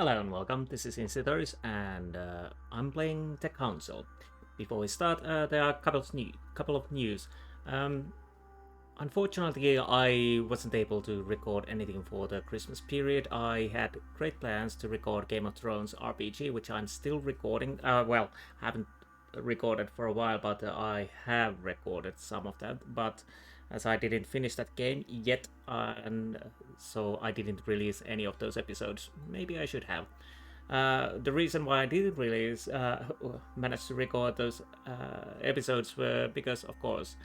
Hello and welcome, this is Insti and I'm playing Tech Council. Before we start, there are a couple of news. Um, Unfortunately, I wasn't able to record anything for the Christmas period. I had great plans to record Game of Thrones RPG, which I'm still recording. Haven't recorded for a while, but I have recorded some of that. But as I didn't finish that game yet, and so I didn't release any of those episodes. Maybe I should have. The reason why I didn't release, manage to record those episodes were because, of course,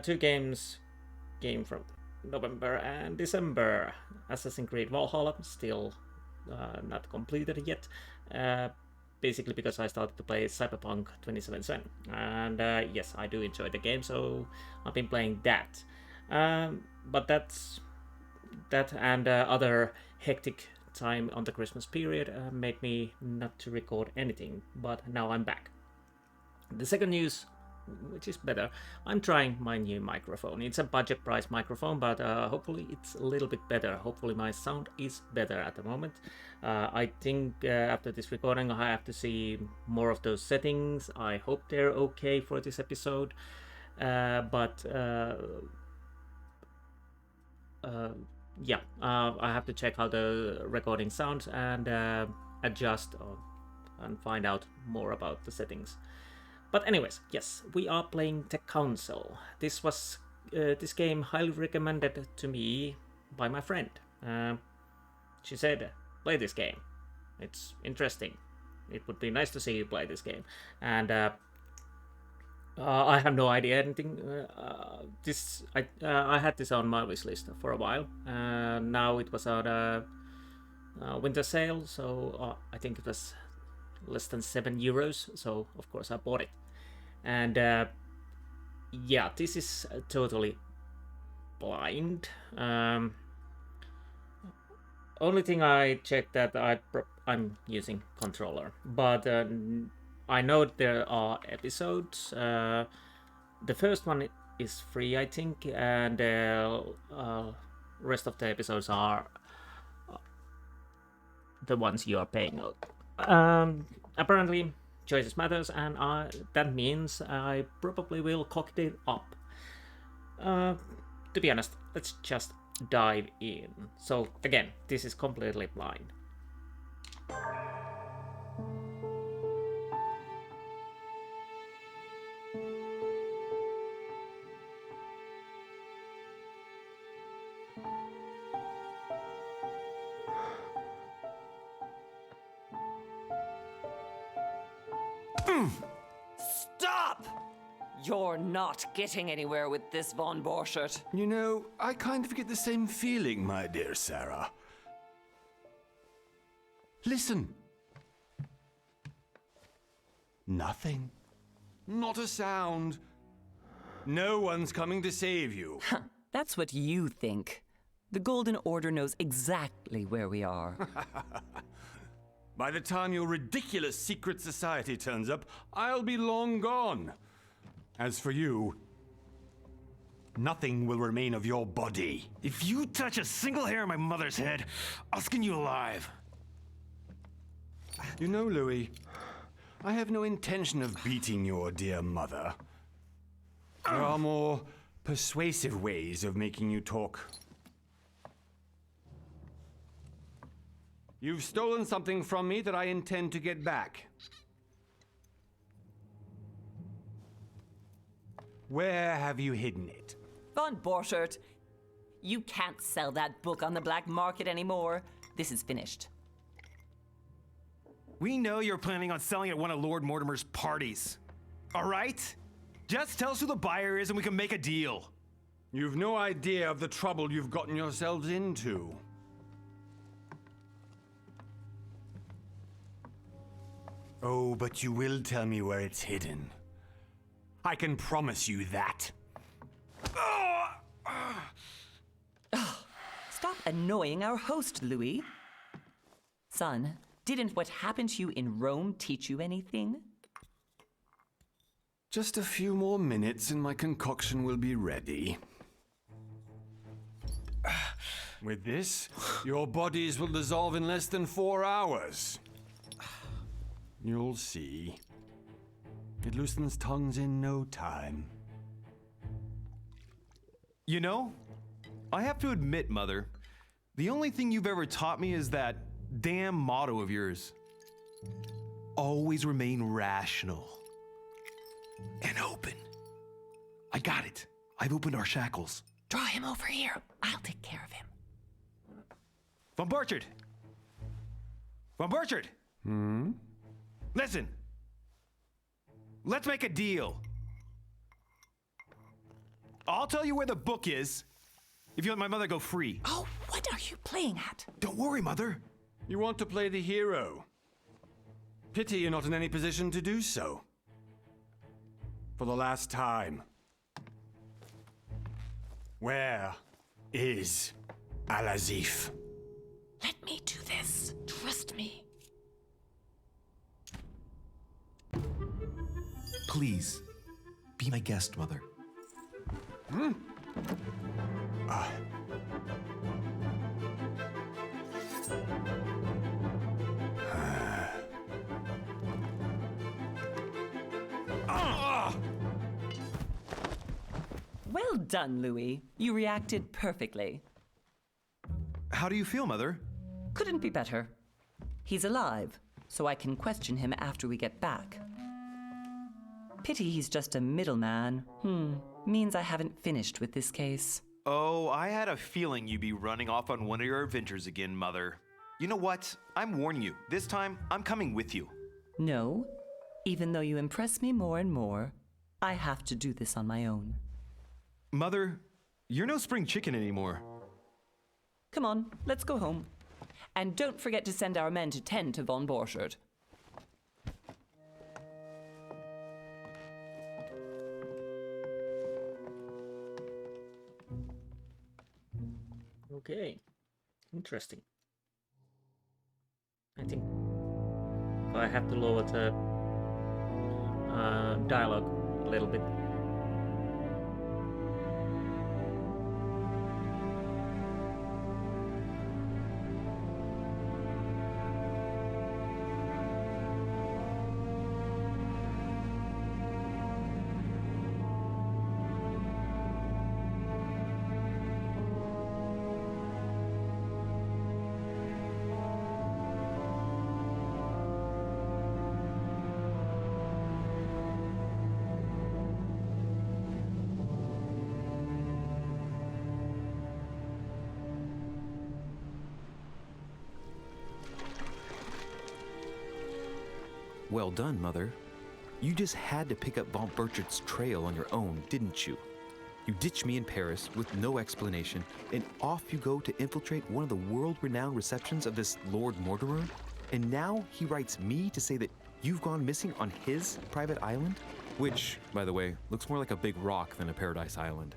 two games came from November and December. Assassin's Creed Valhalla still not completed yet. Basically because I started to play Cyberpunk 2077, and yes, I do enjoy the game, so I've been playing that. But that and other hectic time on the Christmas period made me not to record anything. But now I'm back. The second news, which is better, I'm trying my new microphone. It's a budget price microphone, but hopefully it's a little bit better. Hopefully my sound is better at the moment. I think after this recording I have to see more of those settings. I hope they're okay for this episode. I have to check how the recording sounds and adjust and find out more about the settings. But anyways, yes, we are playing Tech Council. This game highly recommended to me by my friend. She said, play this game. It's interesting. It would be nice to see you play this game. And I have no idea anything. I had this on my wish list for a while. Now it was on a winter sale, so I think it was less than €7. So of course I bought it. And yeah, this is totally blind. Only thing I checked that I'm using controller, but I know there are episodes. The first one is free, I think, and rest of the episodes are the ones you are paying. Apparently, choices matters, and that means I probably will cock it up. To be honest, let's just dive in. So again, this is completely blind. Stop! You're not getting anywhere with this, Von Borchert. You know, I kind of get the same feeling, my dear Sarah. Listen. Nothing. Not a sound. No one's coming to save you. That's what you think. The Golden Order knows exactly where we are. By the time your ridiculous secret society turns up, I'll be long gone. As for you, nothing will remain of your body. If you touch a single hair on my mother's head, I'll skin you alive. You know, Louis, I have no intention of beating your dear mother. There are more persuasive ways of making you talk. You've stolen something from me that I intend to get back. Where have you hidden it? Von Borchert, you can't sell that book on the black market anymore. This is finished. We know you're planning on selling at one of Lord Mortimer's parties. All right? Just tell us who the buyer is and we can make a deal. You've no idea of the trouble you've gotten yourselves into. Oh, but you will tell me where it's hidden. I can promise you that. Stop annoying our host, Louis. Son, didn't what happened to you in Rome teach you anything? Just a few more minutes and my concoction will be ready. With this, your bodies will dissolve in less than 4 hours. You'll see. It loosens tongues in no time. You know, I have to admit, Mother, the only thing you've ever taught me is that damn motto of yours. Always remain rational. And open. I got it. I've opened our shackles. Draw him over here. I'll take care of him. Von Burchard! Von Burchard! Listen. Let's make a deal. I'll tell you where the book is if you let my mother go free. Oh, what are you playing at? Don't worry, Mother. You want to play the hero. Pity you're not in any position to do so. For the last time. Where is Al-Azif? Let me do this. Trust me. Please, be my guest, Mother. Well done, Louis. You reacted perfectly. How do you feel, Mother? Couldn't be better. He's alive, so I can question him after we get back. Pity he's just a middleman. Means I haven't finished with this case. Oh, I had a feeling you'd be running off on one of your adventures again, Mother. You know what? I'm warning you. This time, I'm coming with you. No, even though you impress me more and more, I have to do this on my own. Mother, you're no spring chicken anymore. Come on, let's go home. And don't forget to send our men to tend to Von Borchard. Okay, interesting. I think I have to lower the dialogue a little bit. Well done, Mother. You just had to pick up Von Burchard's trail on your own, didn't you? You ditched me in Paris with no explanation, and off you go to infiltrate one of the world-renowned receptions of this Lord Mortimer? And now he writes me to say that you've gone missing on his private island? Which, by the way, looks more like a big rock than a paradise island.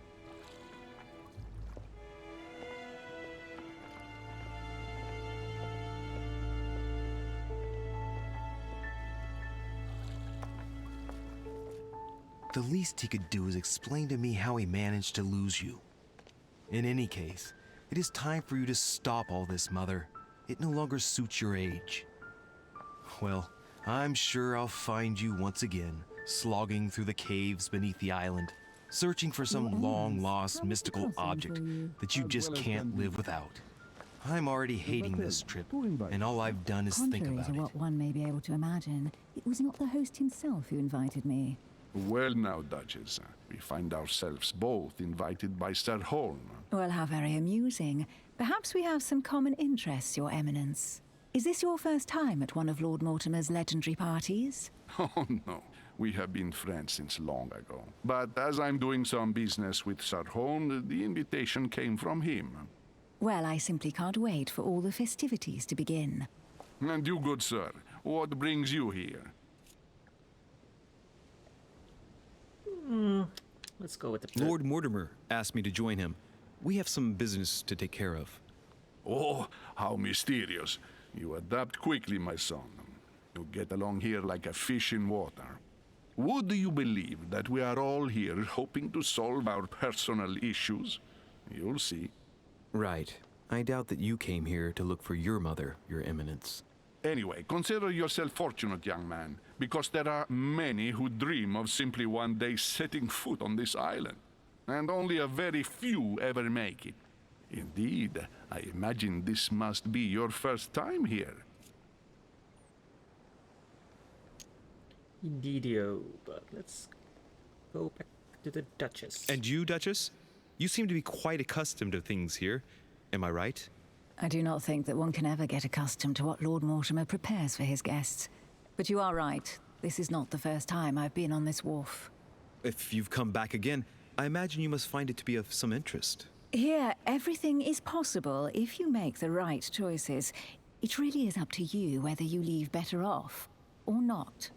The least he could do is explain to me how he managed to lose you. In any case, it is time for you to stop all this, Mother. It no longer suits your age. Well, I'm sure I'll find you once again, slogging through the caves beneath the island, searching for some long-lost mystical object that you just can't live without. I'm already hating this trip, and all I've done is think Contrary about to it. what one may be able to imagine, it was not the host himself who invited me. Well now, Duchess, we find ourselves both invited by Sir Holm. Well, how very amusing. Perhaps we have some common interests, Your Eminence. Is this your first time at one of Lord Mortimer's legendary parties? Oh no, we have been friends since long ago. But as I'm doing some business with Sir Holm, the invitation came from him. Well, I simply can't wait for all the festivities to begin. And you, good sir, what brings you here? Let's go with the Lord Mortimer asked me to join him. We have some business to take care of. Oh, how mysterious. You adapt quickly, my son. You get along here like a fish in water. Would you believe that we are all here hoping to solve our personal issues? You'll see. Right. I doubt that you came here to look for your mother, Your Eminence. Anyway, consider yourself fortunate, young man, because there are many who dream of simply one day setting foot on this island, and only a very few ever make it. Indeed, I imagine this must be your first time here. Indeedio, but let's go back to the Duchess. And you, Duchess? You seem to be quite accustomed to things here. Am I right? I do not think that one can ever get accustomed to what Lord Mortimer prepares for his guests. But you are right. This is not the first time I've been on this wharf. If you've come back again, I imagine you must find it to be of some interest. Here, everything is possible if you make the right choices. It really is up to you whether you leave better off or not.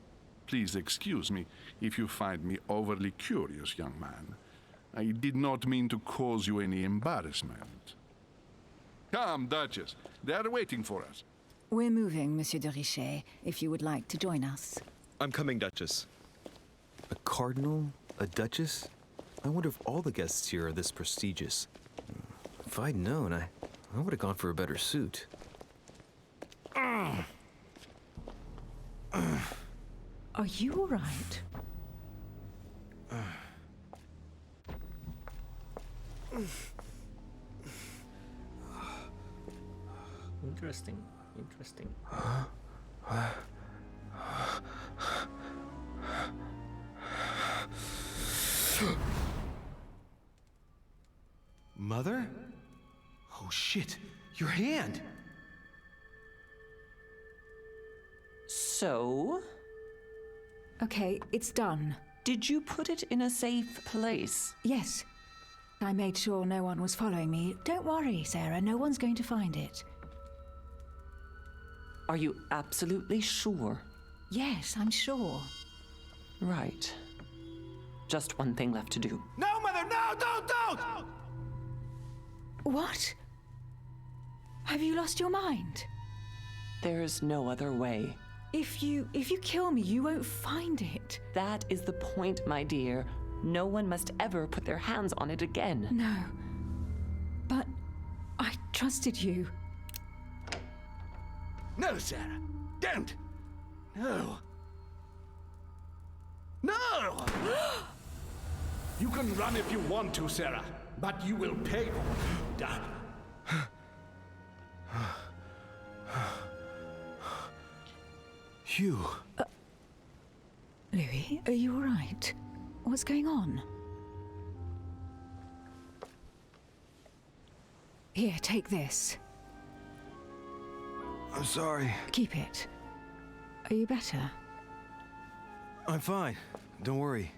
Please excuse me if you find me overly curious, young man. I did not mean to cause you any embarrassment. Come, Duchess. They are waiting for us. We're moving, Monsieur de Richet, if you would like to join us. I'm coming, Duchess. A cardinal? A duchess? I wonder if all the guests here are this prestigious. If I'd known, I would have gone for a better suit. Are you all right? Interesting, interesting. Mother? Oh shit, your hand! So, Okay, it's done. did you put it in a safe place? Yes. I made sure no one was following me. Don't worry, Sarah, no one's going to find it. Are you absolutely sure? Yes, I'm sure. Right. Just one thing left to do. No, Mother, no, don't! What? Have you lost your mind? There's no other way. If you kill me, you won't find it. That is the point, my dear. No one must ever put their hands on it again. No. But I trusted you. No, Sarah. Don't. No. No! You can run if you want to, Sarah, but you will pay for what you've done. Hugh. Louis, are you all right? What's going on? Here, take this. I'm sorry. Keep it. Are you better? I'm fine. Don't worry.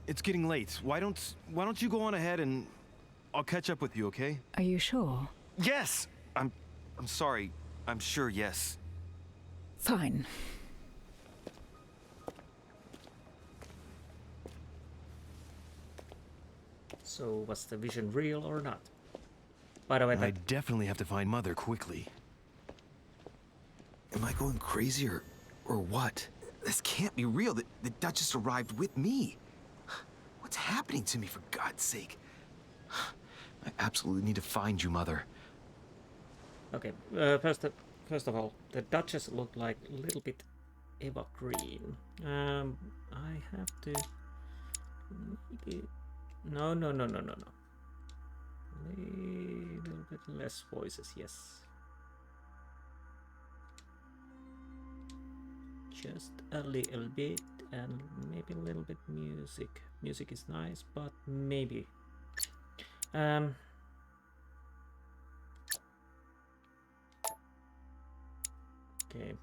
It's getting late. Why don't you go on ahead and I'll catch up with you, okay? Are you sure? Yes! I'm sorry. I'm sure, yes. Fine. So, was the vision real or not? By the way, I definitely have to find Mother quickly. Am I going crazy or what? This can't be real. The Duchess arrived with me. What's happening to me, for God's sake? I absolutely need to find you, Mother. okay, first of all, the Duchess looked like a little bit Eva Green. I have to... maybe... No. Little bit less voices, yes. Just a little bit, and maybe a little bit music. Music is nice, but maybe. Okay.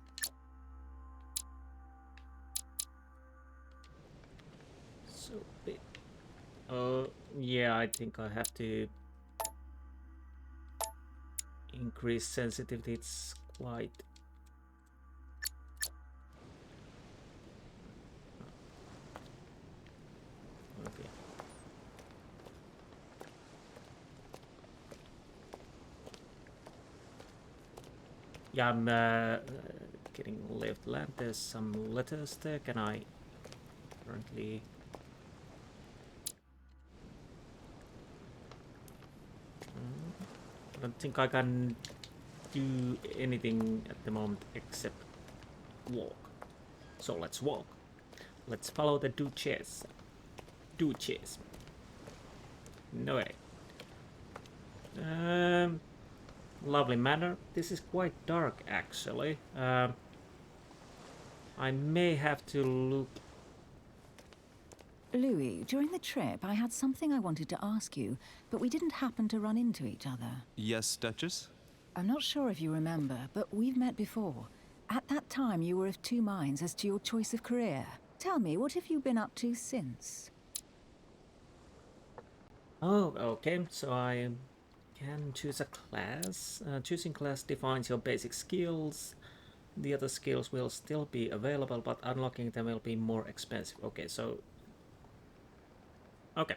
So bit. Yeah, I think I have to increase sensitivity. It's quite. Okay. Yeah, I'm getting left lamp. There's some letters there. Can I currently? I don't think I can do anything at the moment except walk. So let's walk. Let's follow the Duchess. Duchess. No way. Lovely manor. This is quite dark actually. I may have to look. Louis, during the trip, I had something I wanted to ask you, but we didn't happen to run into each other. Yes, Duchess? I'm not sure if you remember, but we've met before. At that time, you were of two minds as to your choice of career. Tell me, what have you been up to since? Oh, okay. So I can choose a class. Choosing class defines your basic skills. The other skills will still be available, but unlocking them will be more expensive. Okay, so... Okay.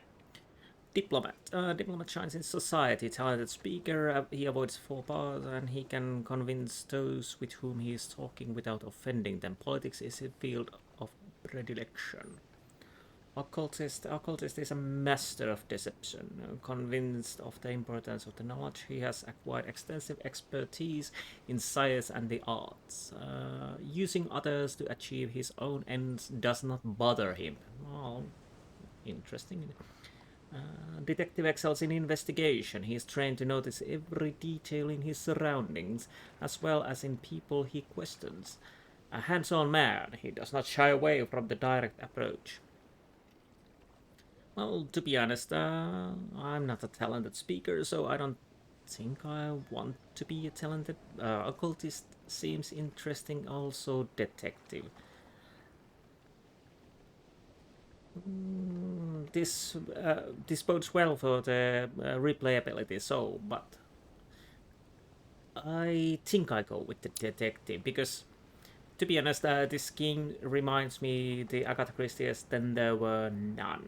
Diplomat. Diplomat shines in society. Talented speaker. He avoids faux pas and he can convince those with whom he is talking without offending them. Politics is a field of predilection. Occultist. Occultist is a master of deception. Convinced of the importance of the knowledge, he has acquired extensive expertise in science and the arts. Using others to achieve his own ends does not bother him. Oh, interesting. Detective excels in investigation. He is trained to notice every detail in his surroundings, as well as in people he questions. A hands-on man, he does not shy away from the direct approach. Well, to be honest, I'm not a talented speaker, so I don't think I want to be a talented occultist. Seems interesting, also detective. This bodes well for the replayability, so, but I think I go with the detective, because to be honest, this game reminds me the Agatha Christie's Then There Were None.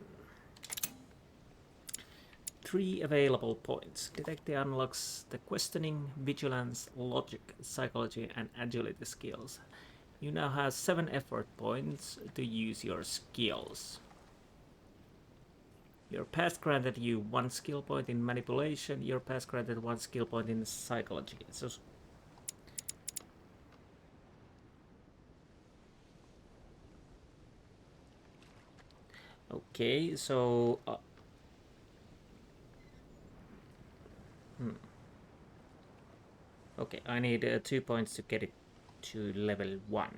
3 available points. Detective unlocks the questioning, vigilance, logic, psychology, and agility skills. You now have 7 effort points to use your skills. Your past granted you 1 skill point in manipulation. Your past granted 1 skill point in psychology. So okay, so okay, I need 2 points to get it to level 1.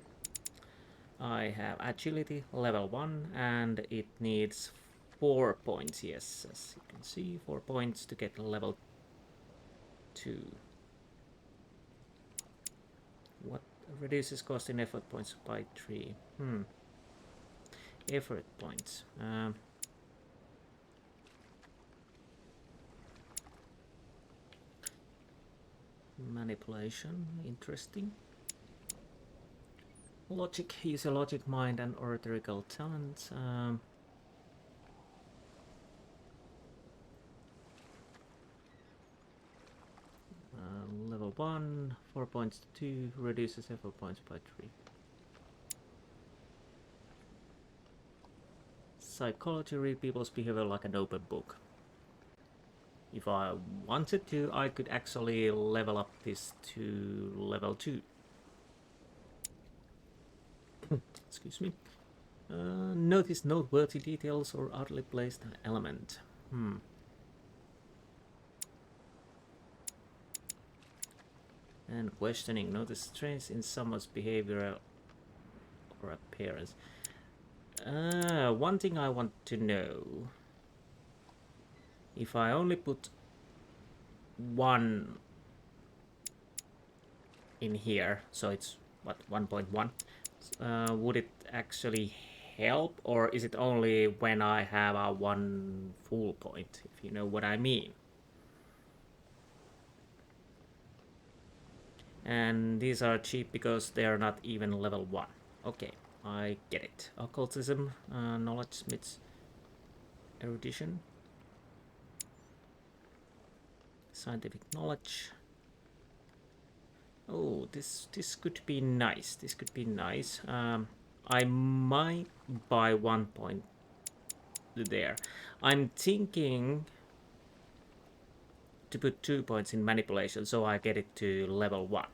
I have agility level 1 and it needs 4 points, yes, as you can see, 4 points to get level 2. What reduces cost in effort points by 3? Effort points. Manipulation, interesting. Logic, use a logic, mind, and oratorical talent. Level 1, 4 points to 2, reduces effort points by 3. Psychology, read people's behavior like an open book. If I wanted to, I could actually level up this to level 2. Excuse me. Notice noteworthy details or oddly placed element. And questioning. Notice strange in someone's behavior or appearance. One thing I want to know. If I only put 1 in here, so it's what, 1.1, would it actually help, or is it only when I have a 1 full point, if you know what I mean? And these are cheap because they are not even level 1. Okay, I get it. Occultism, knowledge, smiths, erudition, scientific knowledge. Oh, this could be nice. This could be nice. I might buy 1 point there. I'm thinking to put 2 points in manipulation, so I get it to level 1.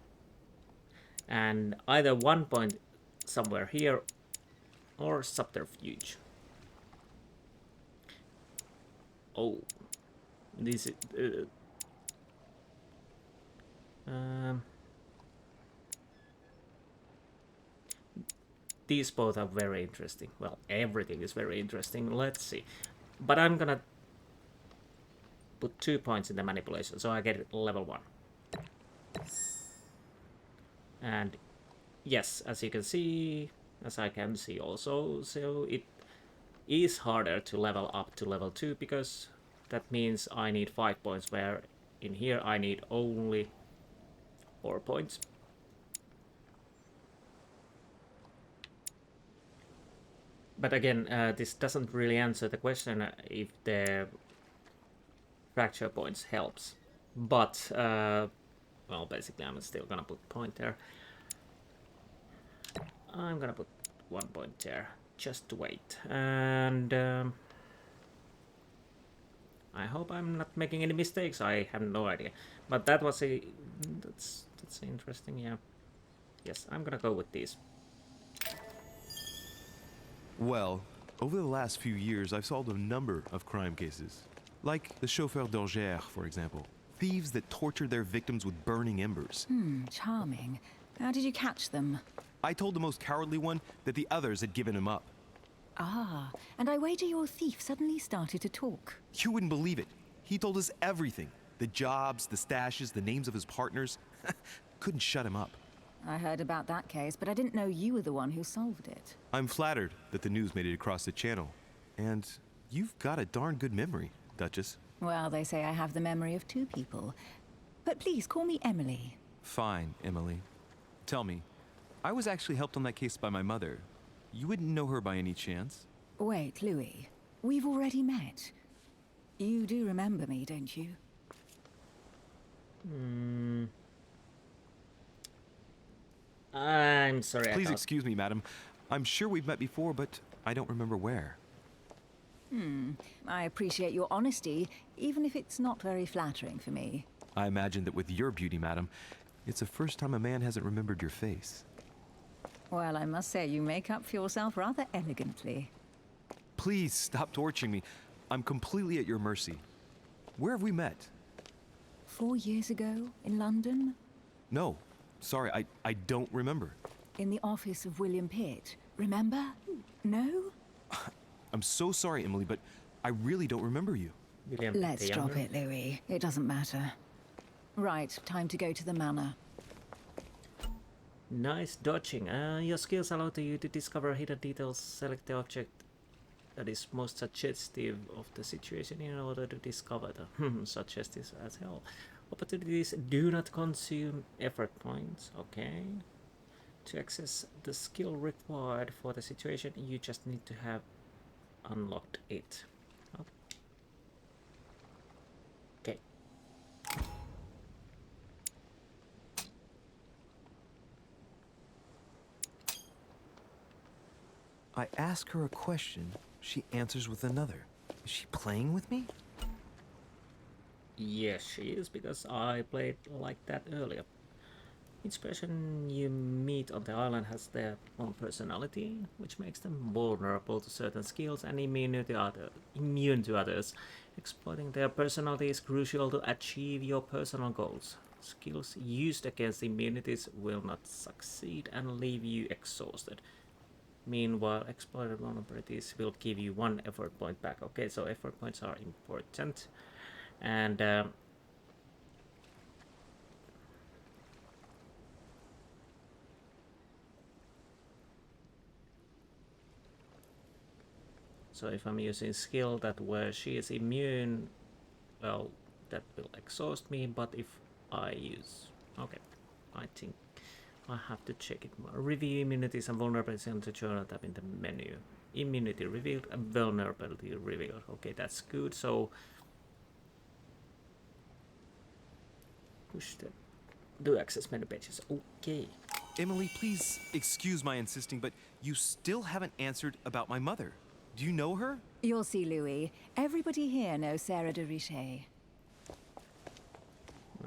And either 1 point somewhere here or subterfuge. Oh, this is these both are very interesting. Well, everything is very interesting. Let's see. But I'm gonna put 2 points in the manipulation, so I get it level 1. And yes, as you can see, as I can see also, so it is harder to level up to level 2 because that means I need 5 points, where in here I need only 4 points. But again, this doesn't really answer the question if the fracture points helps. But, well, basically I'm still gonna put point there. I'm gonna put 1 point there, just to wait. And I hope I'm not making any mistakes. I have no idea. But that was that's interesting, yeah. Yes, I'm gonna go with these. Well, over the last few years, I've solved a number of crime cases. Like the chauffeur d'Orgère, for example. Thieves that tortured their victims with burning embers. Charming. How did you catch them? I told the most cowardly one that the others had given him up. Ah, and I wager your thief suddenly started to talk. You wouldn't believe it. He told us everything. The jobs, the stashes, the names of his partners. Couldn't shut him up. I heard about that case, but I didn't know you were the one who solved it. I'm flattered that the news made it across the channel. And you've got a darn good memory, Duchess. Well, they say I have the memory of 2 people. But please call me Emily. Fine, Emily. Tell me, I was actually helped on that case by my mother. You wouldn't know her by any chance? Wait, Louis. We've already met. You do remember me, don't you? I'm sorry. Please excuse me, madam. I'm sure we've met before, but I don't remember where. I appreciate your honesty, even if it's not very flattering for me. I imagine that with your beauty, madam, it's the first time a man hasn't remembered your face. Well, I must say you make up for yourself rather elegantly. Please stop torturing me. I'm completely at your mercy. Where have we met? 4 years ago, in London? No. Sorry, I don't remember. In the office of William Pitt. Remember? No? I'm so sorry, Emily, but I really don't remember you. William Let's the drop Younger. it, Louis. It doesn't matter. Right, time to go to the manor. Nice dodging. Your skills allow you to discover hidden details. Select the object that is most suggestive of the situation in order to discover the suggestive as hell. Opportunities do not consume effort points. Okay. To access the skill required for the situation, you just need to have unlocked it. Okay. I ask her a question, she answers with another. Is she playing with me? Yes, she is, because I played like that earlier. Each person you meet on the island has their own personality, which makes them vulnerable to certain skills and immune to others. Exploiting their personality is crucial to achieve your personal goals. Skills used against immunities will not succeed and leave you exhausted. Meanwhile, exploited vulnerabilities will give you 1 effort point back. Okay, so effort points are important. And so if I'm using skill that where she is immune, well, that will exhaust me. But if I use, okay, I think I have to check it more. Review immunities and vulnerabilities on the journal tab in the menu. Immunity revealed and vulnerability revealed. Okay, that's good. So push the do access menu pages. Okay. Emily, please excuse my insisting, but you still haven't answered about my mother. Do you know her? You'll see, Louis. Everybody here knows Sarah de Richet.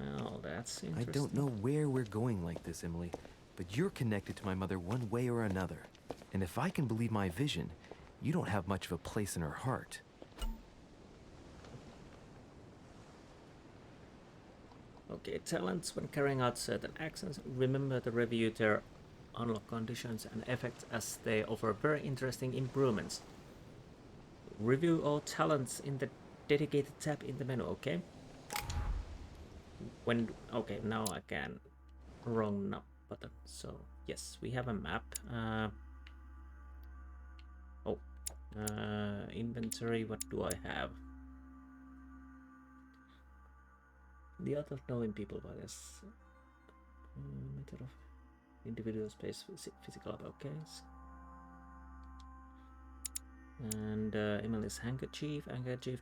Well, that's I interesting. don't know where we're going like this, Emily, but you're connected to my mother one way or another. And if I can believe my vision, you don't have much of a place in her heart. Okay, talents when carrying out certain actions. Remember to review their unlock conditions and effects as they offer very interesting improvements. Review all talents in the dedicated tab in the menu, okay? Okay, now I can wrong map button. So yes, we have a map. Inventory, what do I have? The art of knowing people by this method of individual space physical okay. And Emily's handkerchief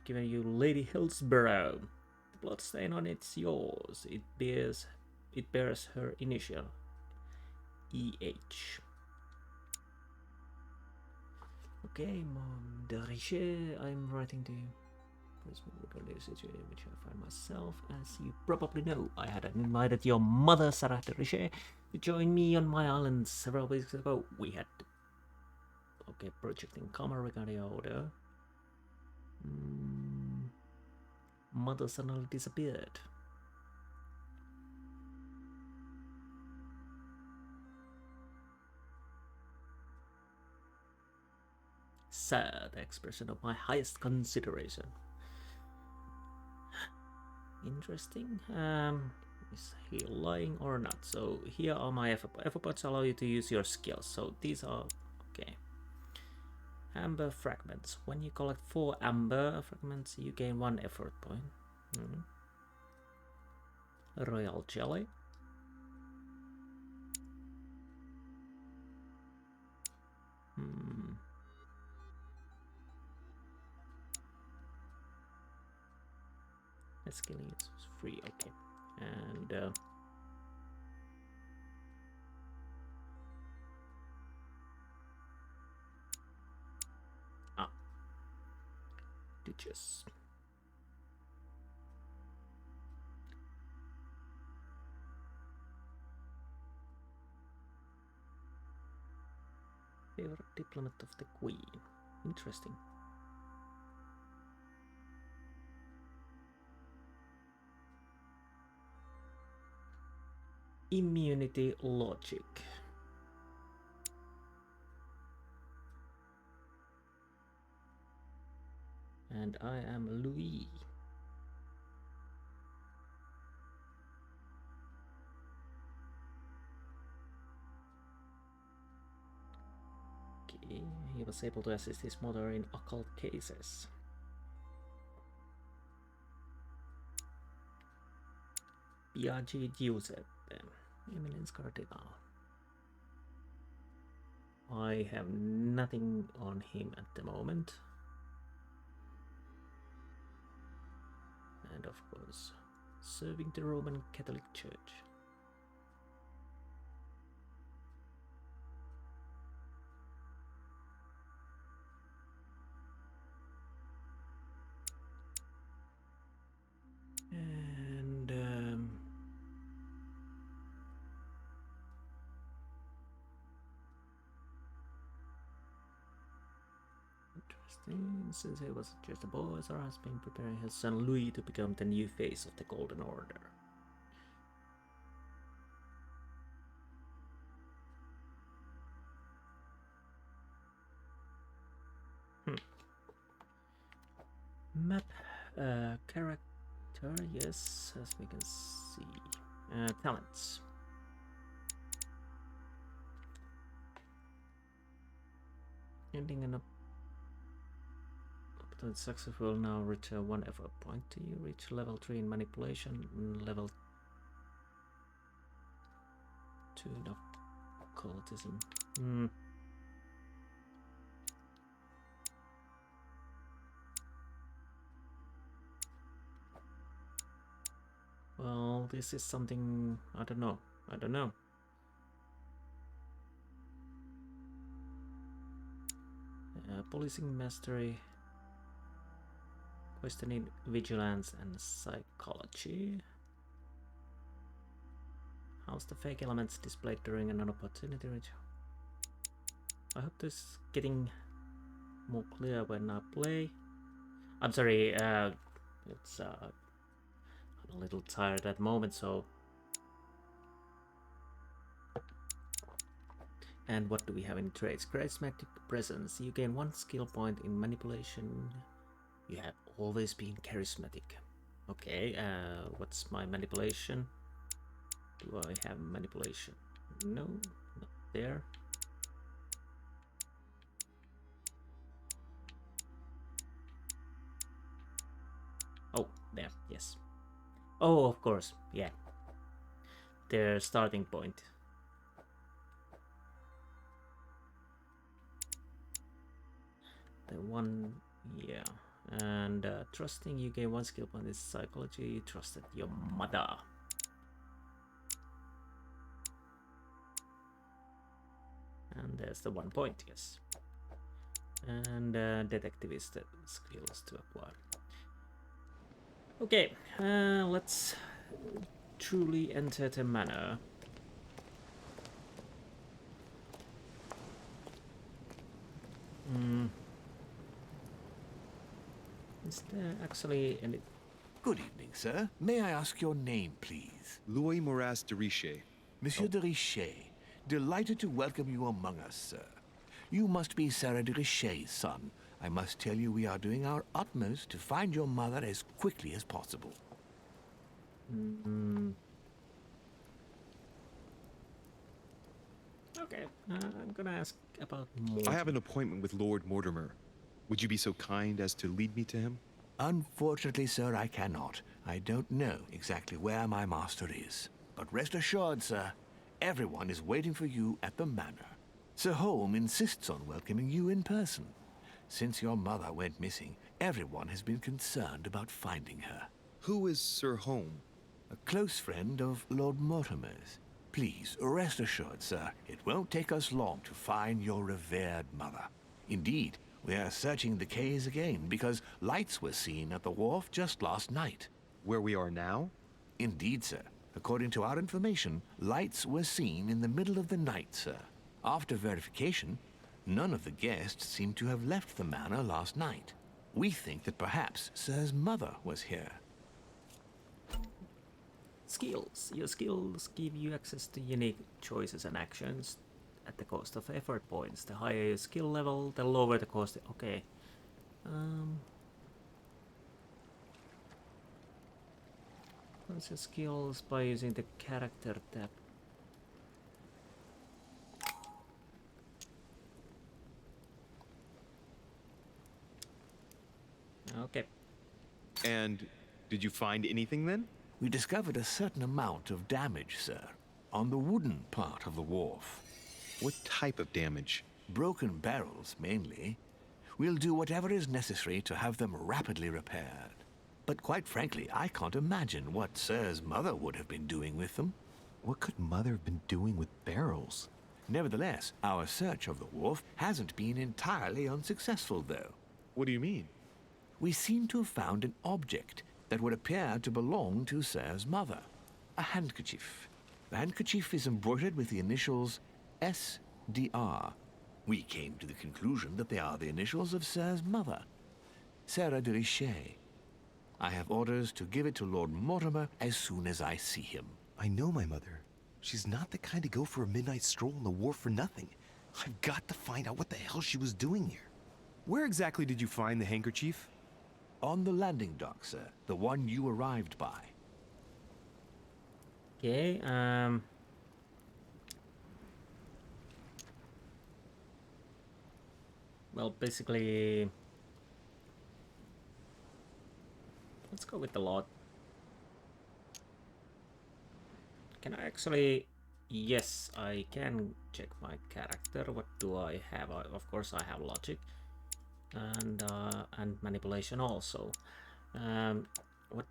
given you Lady Hillsborough. The blood stain on it's yours. It bears her initial EH. Okay, Mon de Richet, I'm writing to you. Regarding the situation in which I find myself. As you probably know, I had invited your mother, Sarah de Richet, to join me on my island several weeks ago. We had projecting comma regarding your order. Mother suddenly disappeared. Sad expression of my highest consideration. Interesting. Is he lying or not? So here are my effort points allow you to use your skills. So these are okay. Amber fragments. When you collect 4 amber fragments, you gain 1 effort point. Royal jelly. Scaling it was free, okay. And ditches. Favorite diplomat of the Queen. Interesting. Immunity logic. And I am Louis. Okay, he was able to assist his mother in occult cases. Biaggi Giuseppe. Emily's Cardinal. I have nothing on him at the moment. And of course, serving the Roman Catholic Church. And interesting. Since he was just a boy, Sarah has been preparing her son Louis to become the new face of the Golden Order. Map character, yes, as we can see. Talents. Ending an successful now return 1 effort point to you. Reach level 3 in manipulation and level 2 in occultism. Well, this is something I don't know. Policing mastery, questioning vigilance and psychology. How's the fake elements displayed during an opportunity ritual? I hope this is getting more clear when I play. I'm sorry, it's I'm a little tired at the moment, so. And what do we have in traits? Charismatic presence. You gain 1 skill point in manipulation. You have always been charismatic. Okay, what's my manipulation? Do I have manipulation? No, not there. Oh, there, yes. Oh, of course, yeah. Their starting point. The one, yeah. And trusting, you gain 1 skill point in psychology. You trusted your mother. And there's the 1 point, yes. And detective is the skills to acquire. Okay, let's truly enter the manor. Is there actually any... Good evening, sir. May I ask your name, please? Louis Moras de Richer. Monsieur de Richer. Delighted to welcome you among us, sir. You must be Sarah de Richer's son. I must tell you we are doing our utmost to find your mother as quickly as possible. Okay, I'm gonna ask about more. I have an appointment with Lord Mortimer. Would you be so kind as to lead me to him? Unfortunately, sir, I cannot. I don't know exactly where my master is. But rest assured, sir, everyone is waiting for you at the manor. Sir Holm insists on welcoming you in person. Since your mother went missing, everyone has been concerned about finding her. Who is Sir Holm? A close friend of Lord Mortimer's. Please, rest assured, sir, it won't take us long to find your revered mother. Indeed, we are searching the quays again because lights were seen at the wharf just last night. Where we are now? Indeed, sir. According to our information, lights were seen in the middle of the night, sir. After verification, none of the guests seem to have left the manor last night. We think that perhaps Sir's mother was here. Skills. Your skills give you access to unique choices and actions at the cost of effort points. The higher your skill level, the lower the cost. Okay. What's your skills by using the character tab? Okay. And did you find anything then? We discovered a certain amount of damage, sir, on the wooden part of the wharf. What type of damage? Broken barrels, mainly. We'll do whatever is necessary to have them rapidly repaired. But quite frankly, I can't imagine what Sir's mother would have been doing with them. What could Mother have been doing with barrels? Nevertheless, our search of the wharf hasn't been entirely unsuccessful, though. What do you mean? We seem to have found an object that would appear to belong to Sir's mother. A handkerchief. The handkerchief is embroidered with the initials SDR. We came to the conclusion that they are the initials of Sir's mother, Sarah de Richer. I have orders to give it to Lord Mortimer as soon as I see him. I know my mother. She's not the kind to go for a midnight stroll on the wharf for nothing. I've got to find out what the hell she was doing here. Where exactly did you find the handkerchief? On the landing dock, sir. The one you arrived by. Okay, well, basically... Let's go with the lot. Can I actually... Yes, I can check my character. What do I have? Of course, I have logic. And manipulation also. What?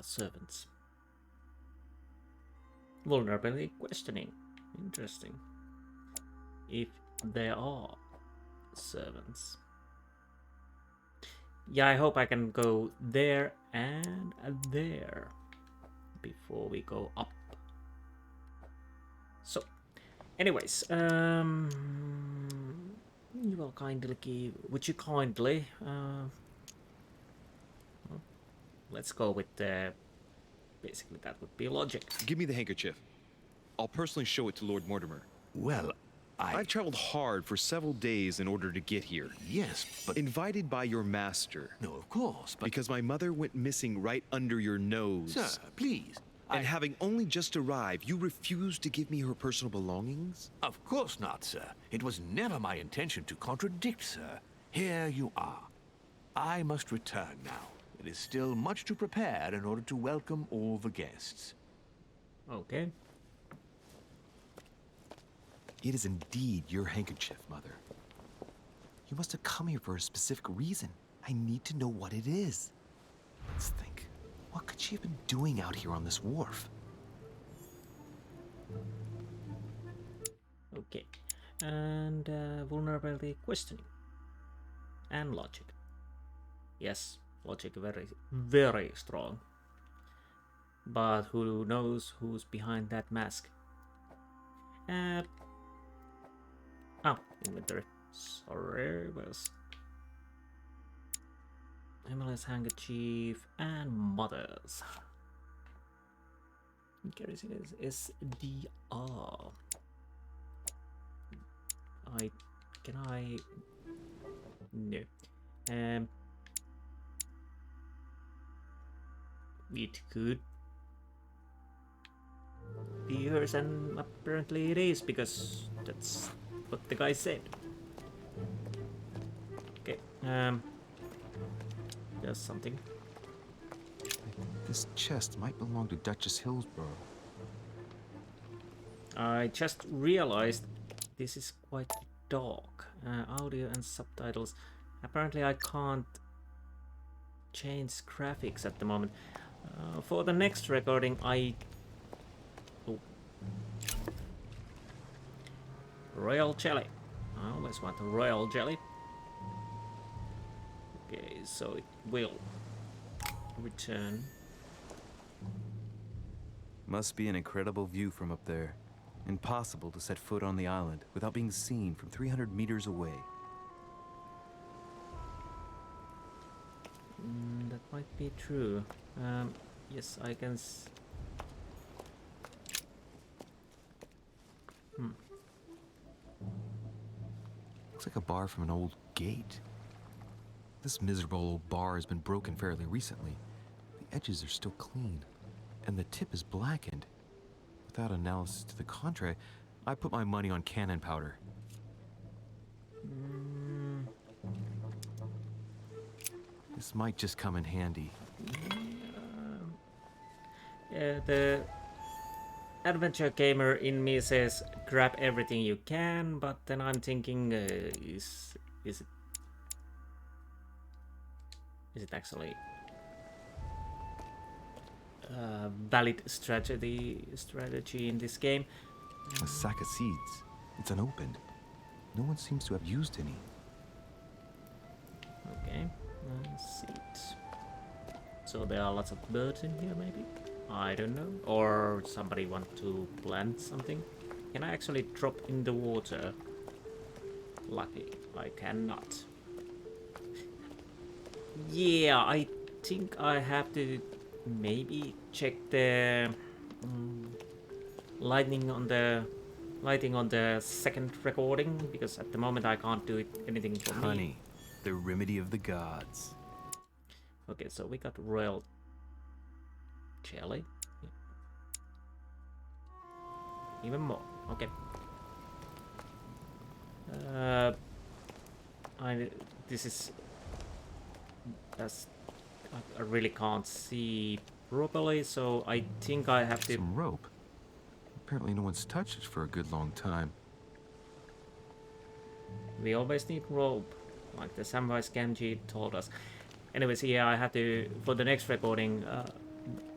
Servants. Vulnerability questioning. Interesting. If there are servants. Yeah, I hope I can go there and there. before we go up. So, anyways, you will kindly give. Would you kindly? Well, let's go with the. Basically, that would be logic. Give me the handkerchief. I'll personally show it to Lord Mortimer. Well, I've traveled hard for several days in order to get here. Yes, but... Invited by your master. No, of course, but... Because my mother went missing right under your nose. Sir, please. And having only just arrived, you refused to give me her personal belongings? Of course not, sir. It was never my intention to contradict, sir. Here you are. I must return now. It is still much to prepare in order to welcome all the guests. Okay. It is indeed your handkerchief, Mother. You must have come here for a specific reason. I need to know what it is. Let's think. What could she have been doing out here on this wharf? Okay. And vulnerability questioning. And logic. Yes, logic very strong. But who knows who's behind that mask? Inventory. Sorry, was Emily's handkerchief and mother's. Kerosene is SDR. No. It could be hers, and apparently it is, because that's what the guy said. Okay, there's something. This chest might belong to Duchess Hillsborough. I just realized this is quite dark. Audio and subtitles. Apparently I can't change graphics at the moment. For the next recording royal jelly. I always want a royal jelly. Okay, so it will return. Must be an incredible view from up there. Impossible to set foot on the island without being seen from 300 meters away. That might be true. Yes, I can. Looks like a bar from an old gate. This miserable old bar has been broken fairly recently. The edges are still clean, and the tip is blackened. Without analysis to the contrary, I put my money on cannon powder. This might just come in handy. The adventure gamer in me says grab everything you can, but then I'm thinking, is it actually valid strategy in this game? A sack of seeds. It's unopened. No one seems to have used any. Okay, seeds. So there are lots of birds in here, maybe? I don't know. Or somebody want to plant something? Can I actually drop in the water? Lucky, I cannot. Yeah, I think I have to maybe check the lighting on the second recording, because at the moment I can't do anything for me. Honey, the remedy of the gods. Okay, so we got royal jelly. Yeah. Even more. Okay. I really can't see properly, so I think I have to. Some rope. Apparently no one's touched it for a good long time. We always need rope, like the Samurai Scamji told us. Anyways, yeah, I have to, for the next recording,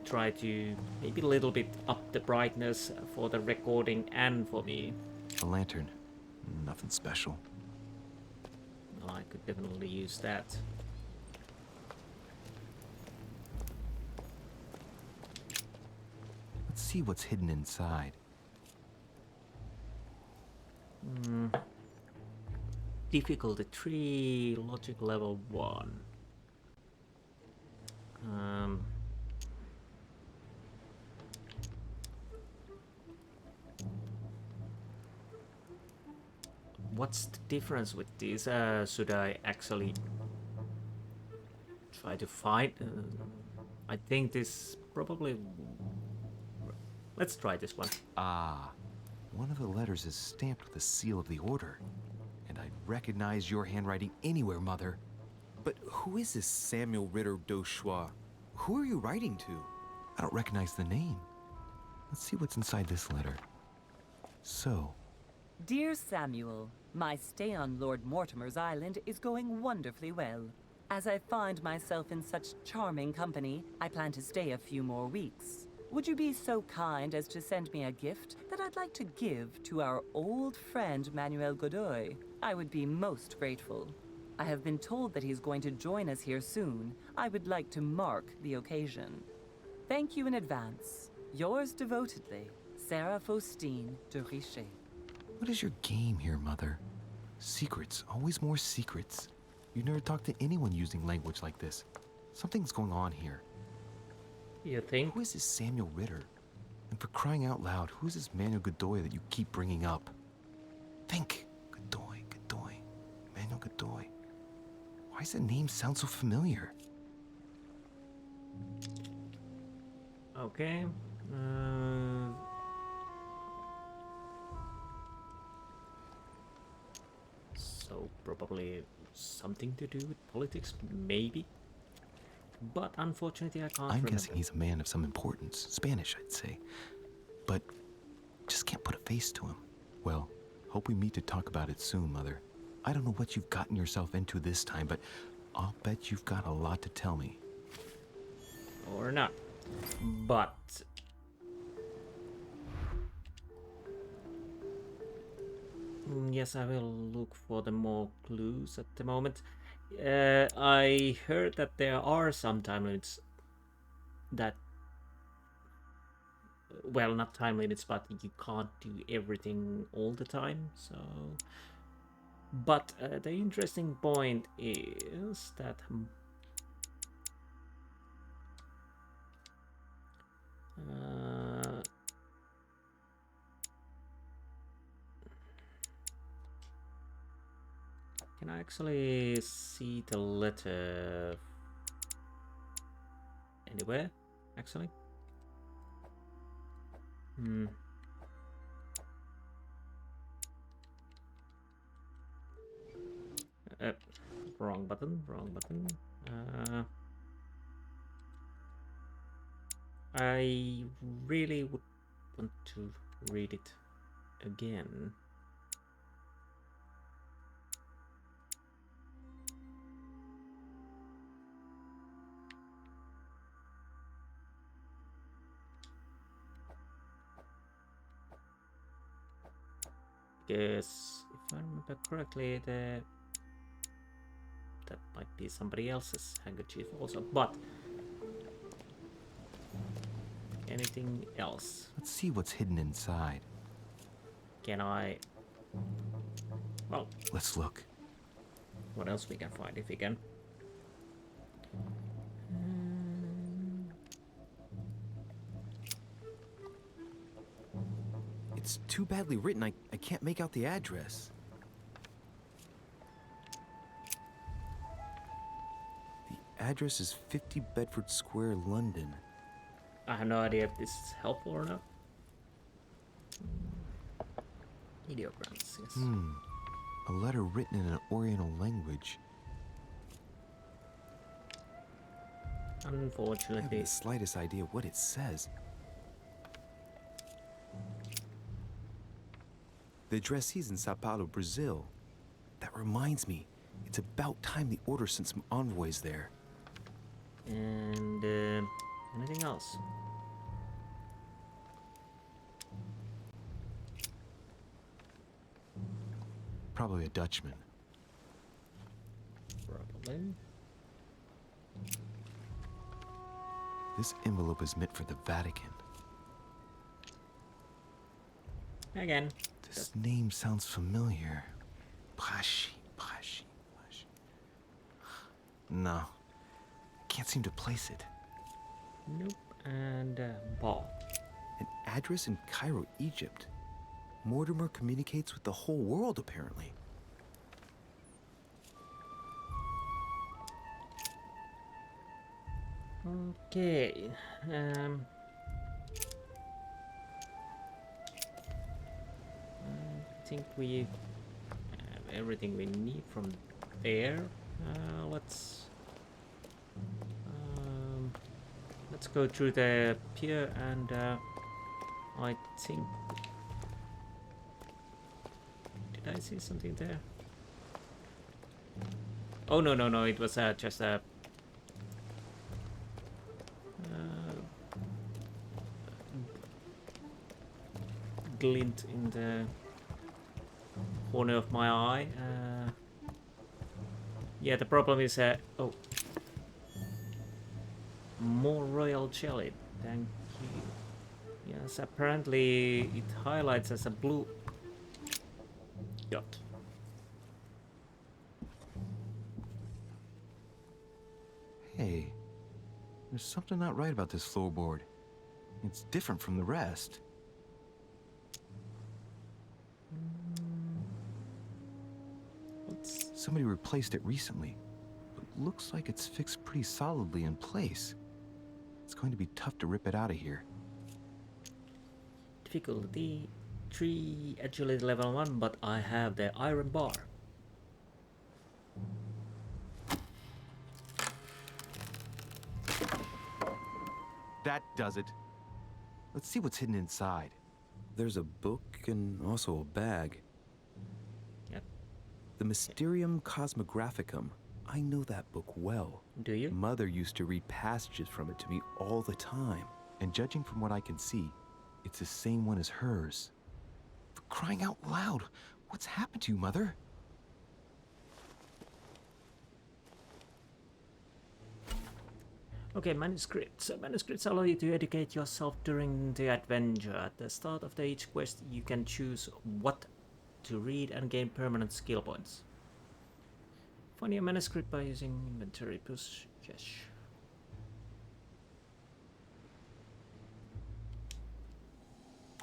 try to maybe a little bit up the brightness for the recording and for me. A lantern. Nothing special. Well, I could definitely use that. see what's hidden inside. Difficulty 3, logic level 1. What's the difference with these? Should I actually try to find? I think this probably. Let's try this one. Ah, one of the letters is stamped with the seal of the Order. And I'd recognize your handwriting anywhere, Mother. But who is this Samuel Ritter d'Auchois? Who are you writing to? I don't recognize the name. Let's see what's inside this letter. So, Dear Samuel, my stay on Lord Mortimer's island is going wonderfully well. As I find myself in such charming company, I plan to stay a few more weeks. Would you be so kind as to send me a gift that I'd like to give to our old friend Manuel Godoy? I would be most grateful. I have been told that he's going to join us here soon. I would like to mark the occasion. Thank you in advance. Yours devotedly, Sarah Faustine de Richer. what is your game here, Mother? Secrets, always more secrets. You never talk to anyone using language like this. Something's going on here. You think? Who is this Samuel Ritter? And for crying out loud, who is this Manuel Godoy that you keep bringing up? Think. Godoy, Godoy, Manuel Godoy. Why does the name sound so familiar? Okay. So probably something to do with politics, maybe. But unfortunately, I can't I'm remember. guessing he's a man of some importance. Spanish, I'd say. But just can't put a face to him. Well, hope we meet to talk about it soon, Mother. I don't know what you've gotten yourself into this time, but I'll bet you've got a lot to tell me. Or not. But yes, I will look for the more clues at the moment. I heard that there are some time limits that, well, not time limits, but you can't do everything all the time. So, but the interesting point is that can I actually see the letter anywhere, actually? Wrong button, wrong button. I really would want to read it again. Because if I remember correctly, that might be somebody else's handkerchief also, but anything else? Let's see what's hidden inside. Can I? Well, Let's look. what else we can find if we can? It's too badly written, I can't make out the address. The address is 50 Bedford Square, London. I have no idea if this is helpful or not. Ideograms, yes. A letter written in an Oriental language. I haven't Unfortunately, the slightest idea what it says. The addressee's in Sao Paulo, Brazil. That reminds me, it's about time the Order sent some envoys there. and anything else? Probably a Dutchman. Probably. This envelope is meant for the Vatican. Again. This name sounds familiar. Pashi. No. Can't seem to place it. Nope. And ball. An address in Cairo, Egypt. Mortimer communicates with the whole world, apparently. Okay. I think we have everything we need from there. Let's go through the pier, and I think, did I see something there? Oh no! It was just a glint in the corner of my eye. Yeah, the problem is oh, more royal jelly. Thank you. Yes, apparently it highlights as a blue dot. Hey, there's something not right about this floorboard. It's different from the rest. Somebody replaced it recently, but looks like it's fixed pretty solidly in place. It's going to be tough to rip it out of here. Difficulty 3, agility level 1, but I have the iron bar. That does it. Let's see what's hidden inside. There's a book and also a bag. Yep. The Mysterium Cosmographicum. I know that book well. Do you? Mother used to read passages from it to me all the time. And judging from what I can see, it's the same one as hers. For crying out loud, what's happened to you, Mother? Okay, manuscripts. Manuscripts allow you to educate yourself during the adventure. At the start of each quest, you can choose what to read and gain permanent skill points. Find your manuscript by using inventory push. Yes.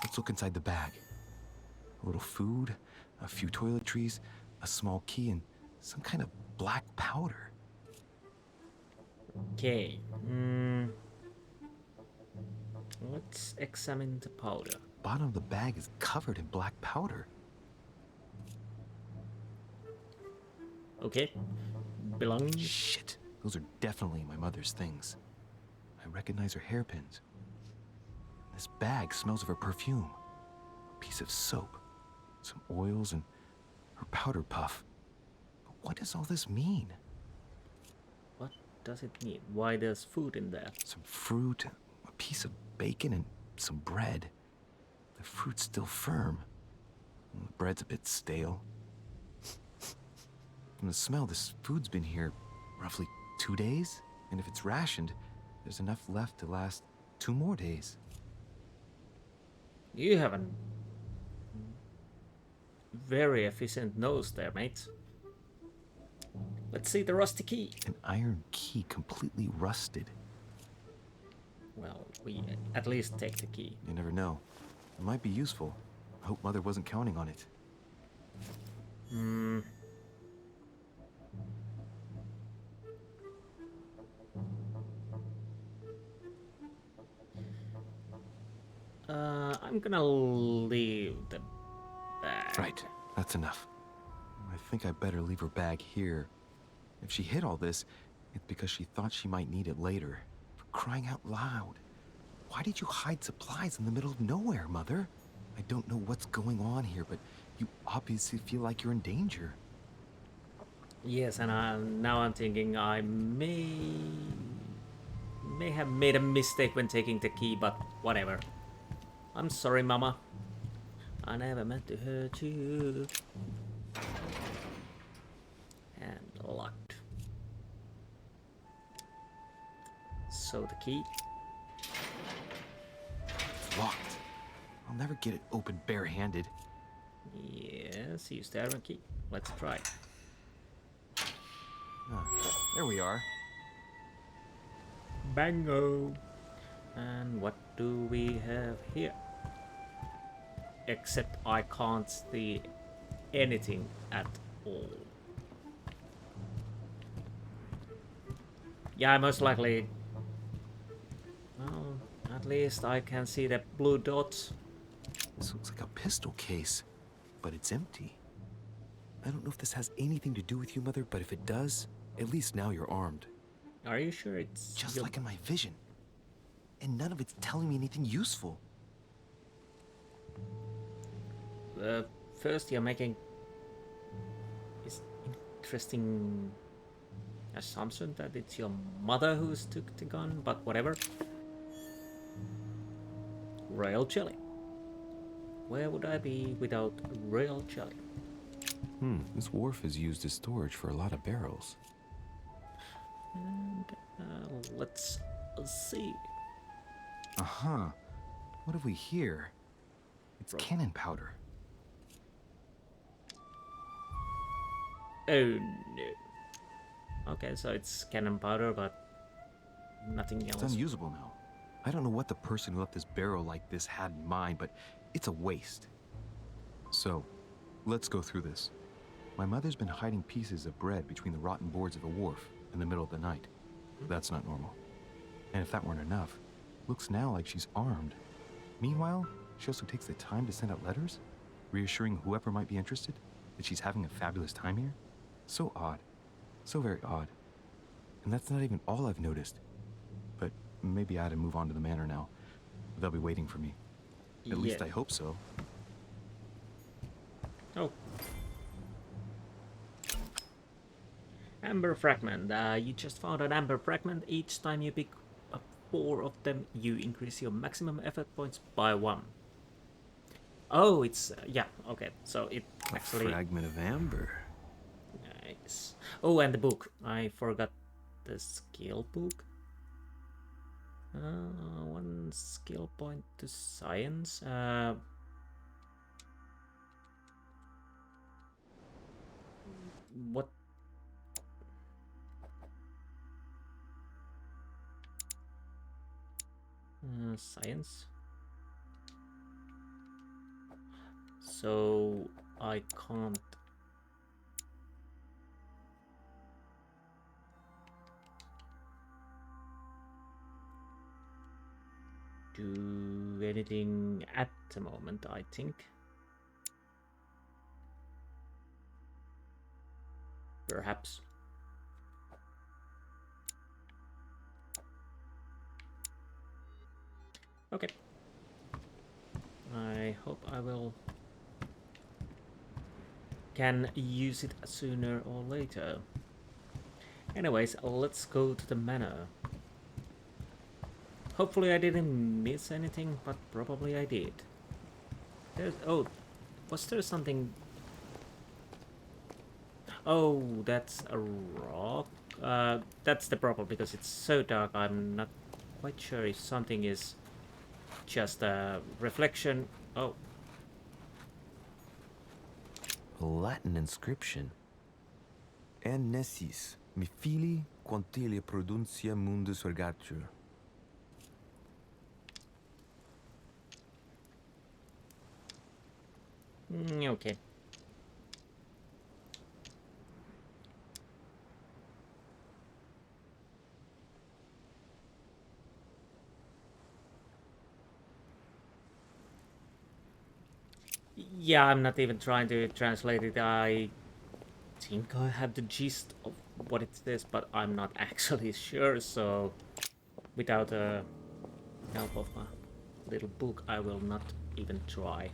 Let's look inside the bag. A little food, a few toiletries, a small key, and some kind of black powder. Okay. Let's examine the powder. Bottom of the bag is covered in black powder. Okay. Belongings. Shit. Those are definitely my mother's things. I recognize her hairpins. This bag smells of her perfume. A piece of soap, some oils, and her powder puff. But what does all this mean? What does it mean? Why there's food in there? Some fruit, a piece of bacon, and some bread. The fruit's still firm. And the bread's a bit stale. From the smell, this food's been here roughly 2 days. And if it's rationed, there's enough left to last 2 more days. You have a very efficient nose there, mate. Let's see the rusty key. An iron key completely rusted. Well, we at least take the key. You never know. It might be useful. I hope Mother wasn't counting on it. I'm gonna leave the bag. Right. That's enough. I think I better leave her bag here. If she hid all this, it's because she thought she might need it later. For crying out loud. Why did you hide supplies in the middle of nowhere, Mother? I don't know what's going on here, but you obviously feel like you're in danger. Yes, and now I'm thinking I may have made a mistake when taking the key, but whatever. I'm sorry, Mama. I never meant to hurt you. And locked. So the key. It's locked. I'll never get it open barehanded. Yes, use the arrow key. Let's try. There we are. Bango! And what do we have here? Except I can't see anything at all. Yeah, most likely. Well, at least I can see the blue dots. This looks like a pistol case, but it's empty. I don't know if this has anything to do with you, Mother, but if it does, at least now you're armed. Are you sure it's Just like in my vision. And none of it's telling me anything useful. First, you're making this interesting assumption that it's your mother who's took the gun, but whatever. Royal jelly. Where would I be without royal jelly? This wharf is used as storage for a lot of barrels. And let's see. Uh-huh. What have we here? It's cannon powder. Oh no. Okay, so it's cannon powder, but nothing else. It's unusable now. I don't know what the person who left this barrel like this had in mind, but it's a waste. So, let's go through this. My mother's been hiding pieces of bread between the rotten boards of a wharf in the middle of the night. That's not normal. And if that weren't enough, looks now like she's armed. Meanwhile, she also takes the time to send out letters, reassuring whoever might be interested that she's having a fabulous time here. So odd. So very odd. And that's not even all I've noticed. But maybe I ought to move on to the manor now. They'll be waiting for me. At least I hope so. Oh. Amber fragment. You just found an amber fragment. Each time you pick up 4 of them, you increase your maximum effort points by 1. Oh, it's yeah. Okay, so it actually. A fragment of amber. Nice. Oh, and the book. I forgot the skill book. 1 skill point to science. What? Science. So I can't. Do anything at the moment, I think. Perhaps. Okay. I hope I will can use it sooner or later. Anyways, let's go to the manor. Hopefully I didn't miss anything, but probably I did. Oh, was there something? Oh, that's a rock. That's the problem, because it's so dark. I'm not quite sure if something is just a reflection. Oh. A Latin inscription. En nessis, mi fili quantilia produncia mundus ergatur. Okay. Yeah, I'm not even trying to translate it. I think I have the gist of what it is, but I'm not actually sure, so without the help of my little book, I will not even try.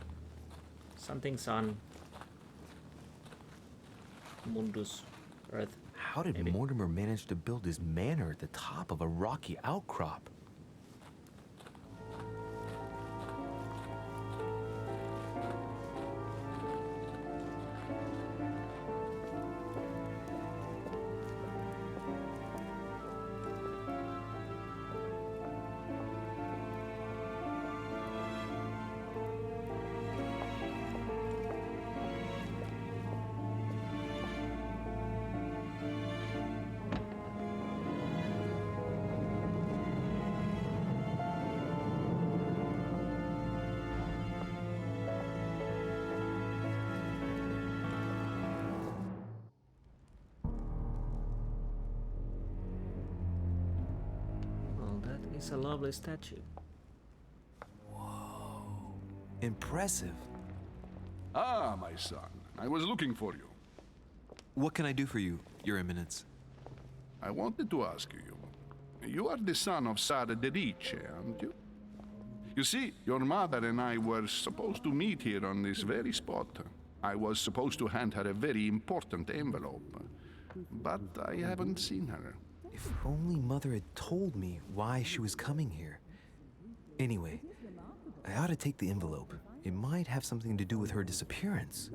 Something's on Mundus Earth. How did maybe. Mortimer manage to build his manor at the top of a rocky outcrop? It's a lovely statue. Impressive. Ah, my son, I was looking for you. What can I do for you, Your Eminence? I wanted to ask you. You are the son of Sara de Riche, aren't you? You see, your mother and I were supposed to meet here on this very spot. I was supposed to hand her a very important envelope, but I haven't seen her. If only Mother had told me why she was coming here. Anyway, I ought to take the envelope. It might have something to do with her disappearance.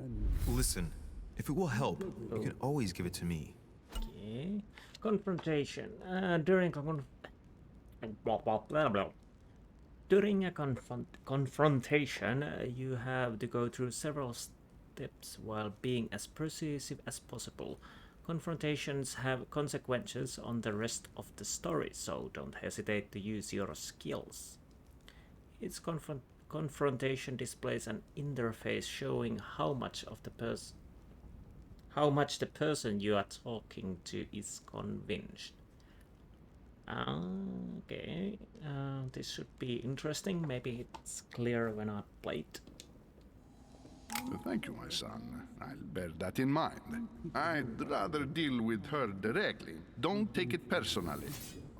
Listen, if it will help, you can always give it to me. Okay. Confrontation. During a During a confrontation, you have to go through several steps while being as persuasive as possible. Confrontations have consequences on the rest of the story, so don't hesitate to use your skills. Its confrontation displays an interface showing how much the person you are talking to is convinced. Okay, this should be interesting. Maybe it's clear when I play it. Thank you, my son. I'll bear that in mind. I'd rather deal with her directly. Don't take it personally.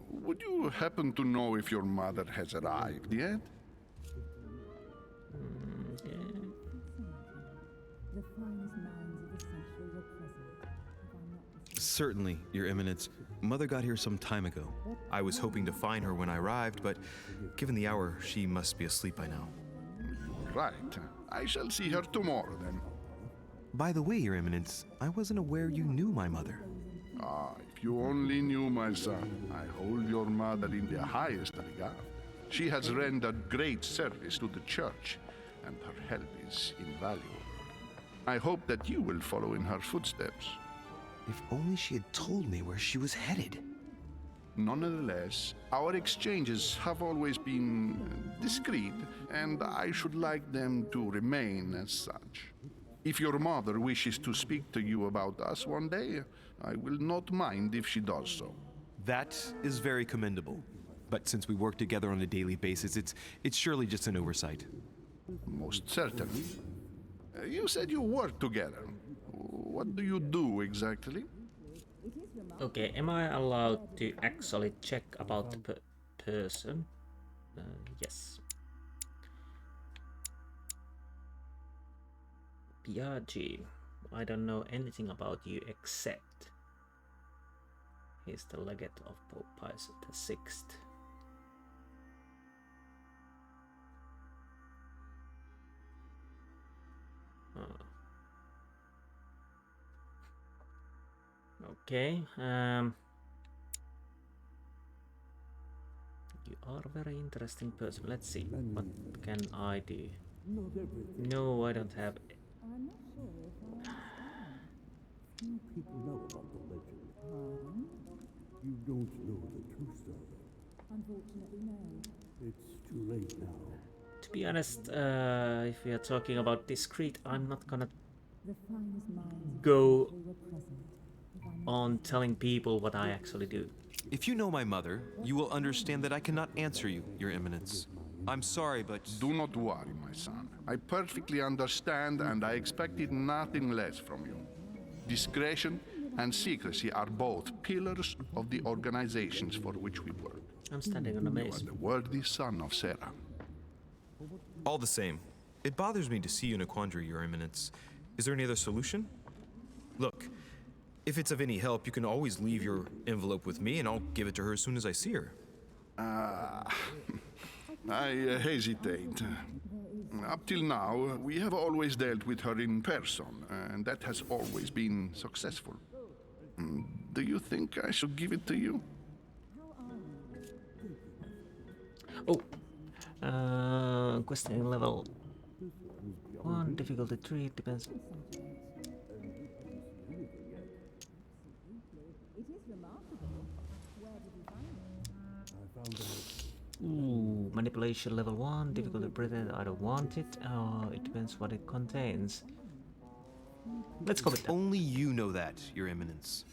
Would you happen to know if your mother has arrived yet? Certainly, Your Eminence. Mother got here some time ago. I was hoping to find her when I arrived, but given the hour, she must be asleep by now. Right. I shall see her tomorrow, then. By the way, Your Eminence, I wasn't aware you knew my mother. Ah, if you only knew, my son. I hold your mother in the highest regard. She has rendered great service to the church, and her help is invaluable. I hope that you will follow in her footsteps. If only she had told me where she was headed. Nonetheless, our exchanges have always been discreet, and I should like them to remain as such. If your mother wishes to speak to you about us one day, I will not mind if she does so. That is very commendable. But since we work together on a daily basis, it's surely just an oversight. Most certainly. You said you work together. What do you do exactly? Okay, am I allowed to actually check about the person? Yes. Biaggi, I don't know anything about you except he's the legate of Pope Pius VI. Okay, you are a very interesting person. Let's see, what can I do? No, I don't have. Few people know about the legend. You don't know the true story. Unfortunately, no. It's too late now. To be honest, if we are talking about discreet, I'm not gonna go on telling people what I actually do. If you know my mother, you will understand that I cannot answer you, Your Eminence. I'm sorry, but... Do not worry, my son. I perfectly understand, and I expected nothing less from you. Discretion and secrecy are both pillars of the organizations for which we work. I'm standing on a You maze. are the worthy son of Sarah. All the same, it bothers me to see you in a quandary, Your Eminence. Is there any other solution? Look, if it's of any help, you can always leave your envelope with me and I'll give it to her as soon as I see her. I hesitate. Up till now, we have always dealt with her in person, and that has always been successful. Do you think I should give it to you? Oh, questioning level 1, difficulty 3, depends. Ooh, manipulation level 1, difficulty pretend I don't want it. It depends what it contains. Let's go with that. Only you know that, Your Eminence.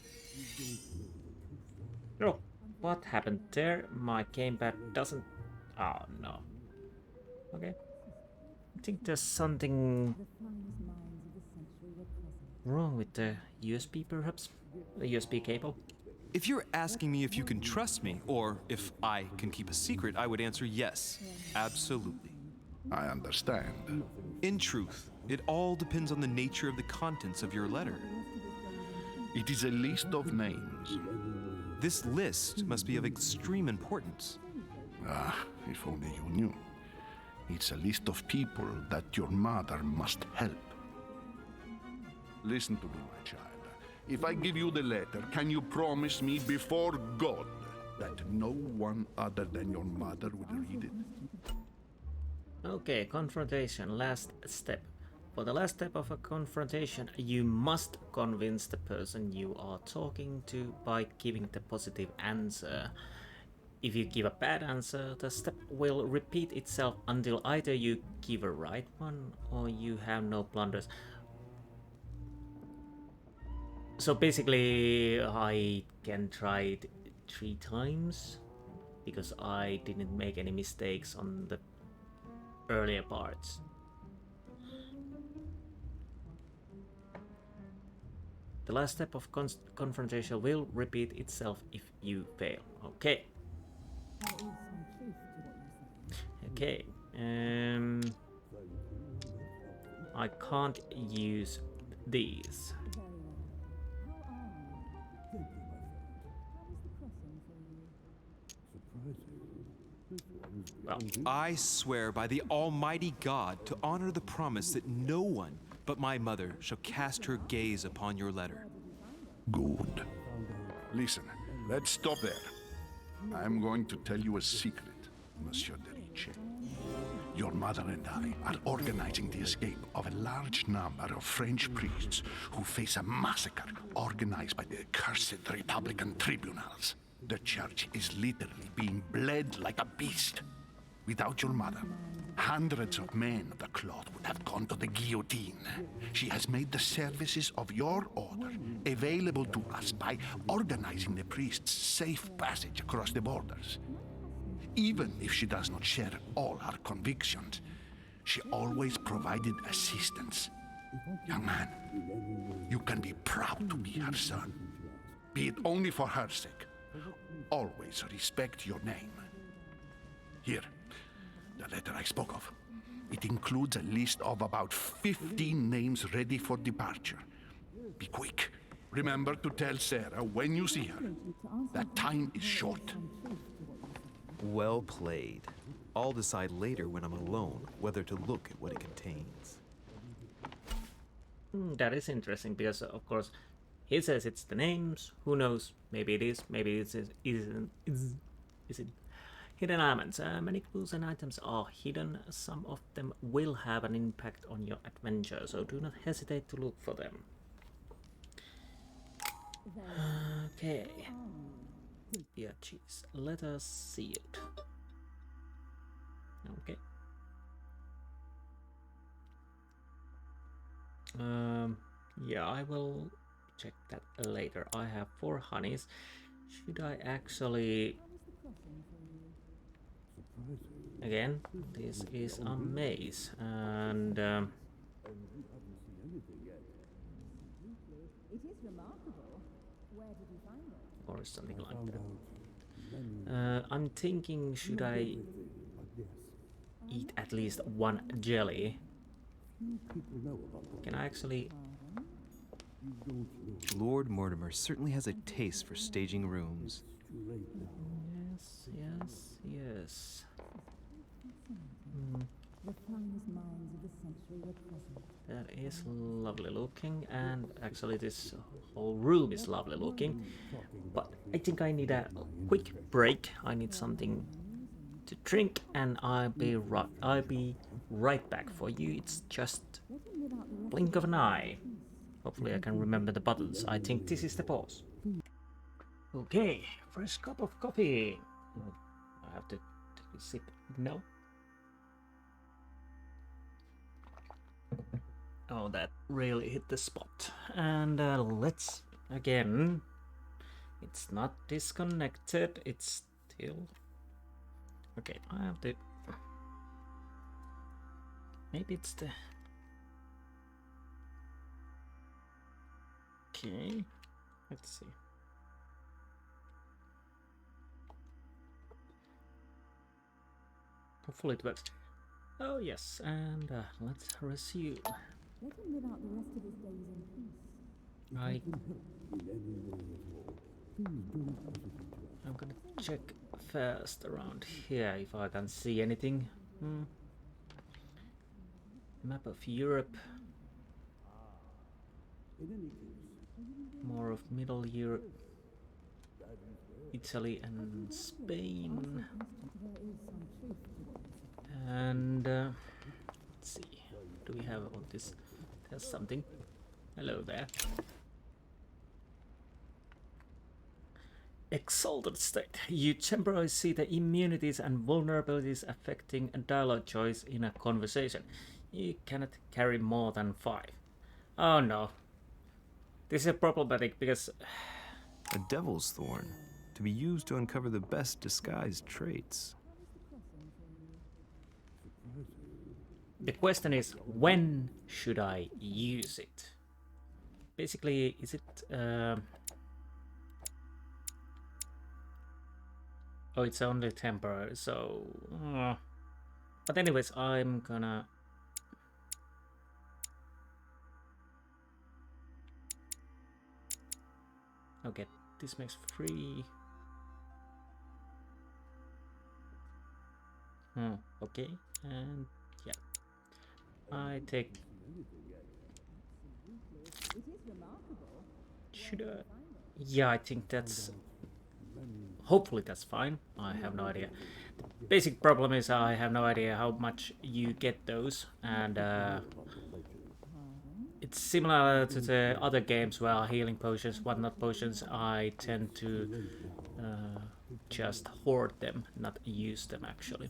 No. What happened there? My gamepad doesn't... Oh, no. Okay. I think there's something wrong with the USB, perhaps? The USB cable? If you're asking me if you can trust me, or if I can keep a secret, I would answer yes, absolutely. I understand. In truth, it all depends on the nature of the contents of your letter. It is a list of names. This list must be of extreme importance. Ah, if only you knew. It's a list of people that your mother must help. Listen to me, my child. If I give you the letter, can you promise me before God that no one other than your mother will read it? Okay, confrontation, last step. For the last step of a confrontation, you must convince the person you are talking to by giving the positive answer. If you give a bad answer, the step will repeat itself until either you give a right one or you have no blunders. So basically, I can try it 3 times because I didn't make any mistakes on the earlier parts. The last step of confrontation will repeat itself if you fail. Okay. Okay. I can't use these. Well, I swear by the Almighty God to honor the promise that no one but my mother shall cast her gaze upon your letter. Good. Listen, let's stop there. I'm going to tell you a secret, Monsieur de Ricci. Your mother and I are organizing the escape of a large number of French priests who face a massacre organized by the accursed Republican tribunals. The church is literally being bled like a beast. Without your mother, hundreds of men of the cloth would have gone to the guillotine. She has made the services of your order available to us by organizing the priests' safe passage across the borders. Even if she does not share all our convictions, she always provided assistance. Young man, you can be proud to be her son. Be it only for her sake. Always respect your name. Here, the letter I spoke of. It includes a list of about 15 names ready for departure. Be quick. Remember to tell Sarah when you see her that time is short. Well played. I'll decide later when I'm alone whether to look at what it contains. That is interesting because, of course, he says it's the names. Who knows? Maybe it is. Maybe it isn't. Hidden elements. Many clues and items are hidden. Some of them will have an impact on your adventure, so do not hesitate to look for them. Okay. Yeah, jeez. Let us see it. Okay. Yeah, I will check that later. I have 4 honeys. Should I actually... Again, this is a maze, and or something like that. I'm thinking, should I eat at least 1 jelly? Can I actually... Lord Mortimer certainly has a taste for staging rooms. Yes. That is lovely looking, and actually this whole room is lovely looking, but I think I need a quick break. I need something to drink, and I'll be right back for you. It's just blink of an eye. Hopefully I can remember the buttons. I think this is the pause. Okay, fresh cup of coffee. I have to take a sip. No. Oh, that really hit the spot. And let's again It's not disconnected, it's still... Okay, I have to... Maybe it's the... Okay, let's see. Hopefully it works. Oh yes, and let's resume. Let him live out the rest of his days in peace. I'm gonna check first around here if I can see anything. Map of Europe. More of Middle Europe. Italy and Spain. And let's see. Do we have on this? There's something. Hello there. Exalted state. You temporarily see the immunities and vulnerabilities affecting a dialogue choice in a conversation. You cannot carry more than 5. Oh no. This is problematic because... A devil's thorn, to be used to uncover the best disguised traits. The question is, when should I use it? Basically, is it... Oh, it's only temporary, so... But anyways, I'm gonna... Okay, this makes 3... okay, and yeah. I take... Should I? Yeah, I think that's... Hopefully that's fine. I have no idea. The basic problem is I have no idea how much you get those, and it's similar to the other games where healing potions, whatnot potions, I tend to just hoard them, not use them actually.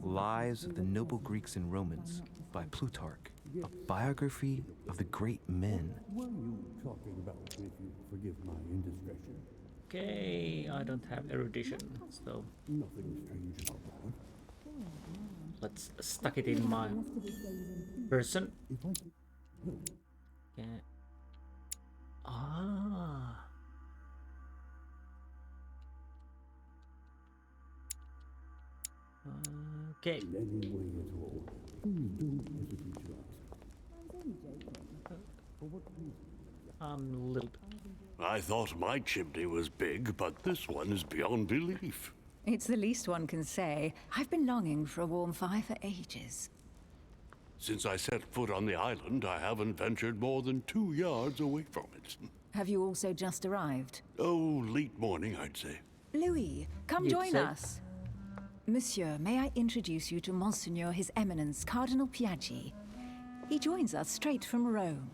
Lives of the Noble Greeks and Romans by Plutarch, a biography of the great men. What are you talking about, if you forgive my indiscretion? Okay, I don't have erudition, so Nothing strange about that. let's stuck it in my person. Yeah. Ah. Okay. In any way at all, please don't hesitate to ask. For what reason? I'm a little bit... I thought my chimney was big, but this one is beyond belief. It's the least one can say. I've been longing for a warm fire for ages. Since I set foot on the island, I haven't ventured more than 2 yards away from it. Have you also just arrived? Oh, late morning, I'd say. Louis, come You'd join say- us. Monsieur, may I introduce you to Monseigneur His Eminence Cardinal Piaggi? He joins us straight from Rome.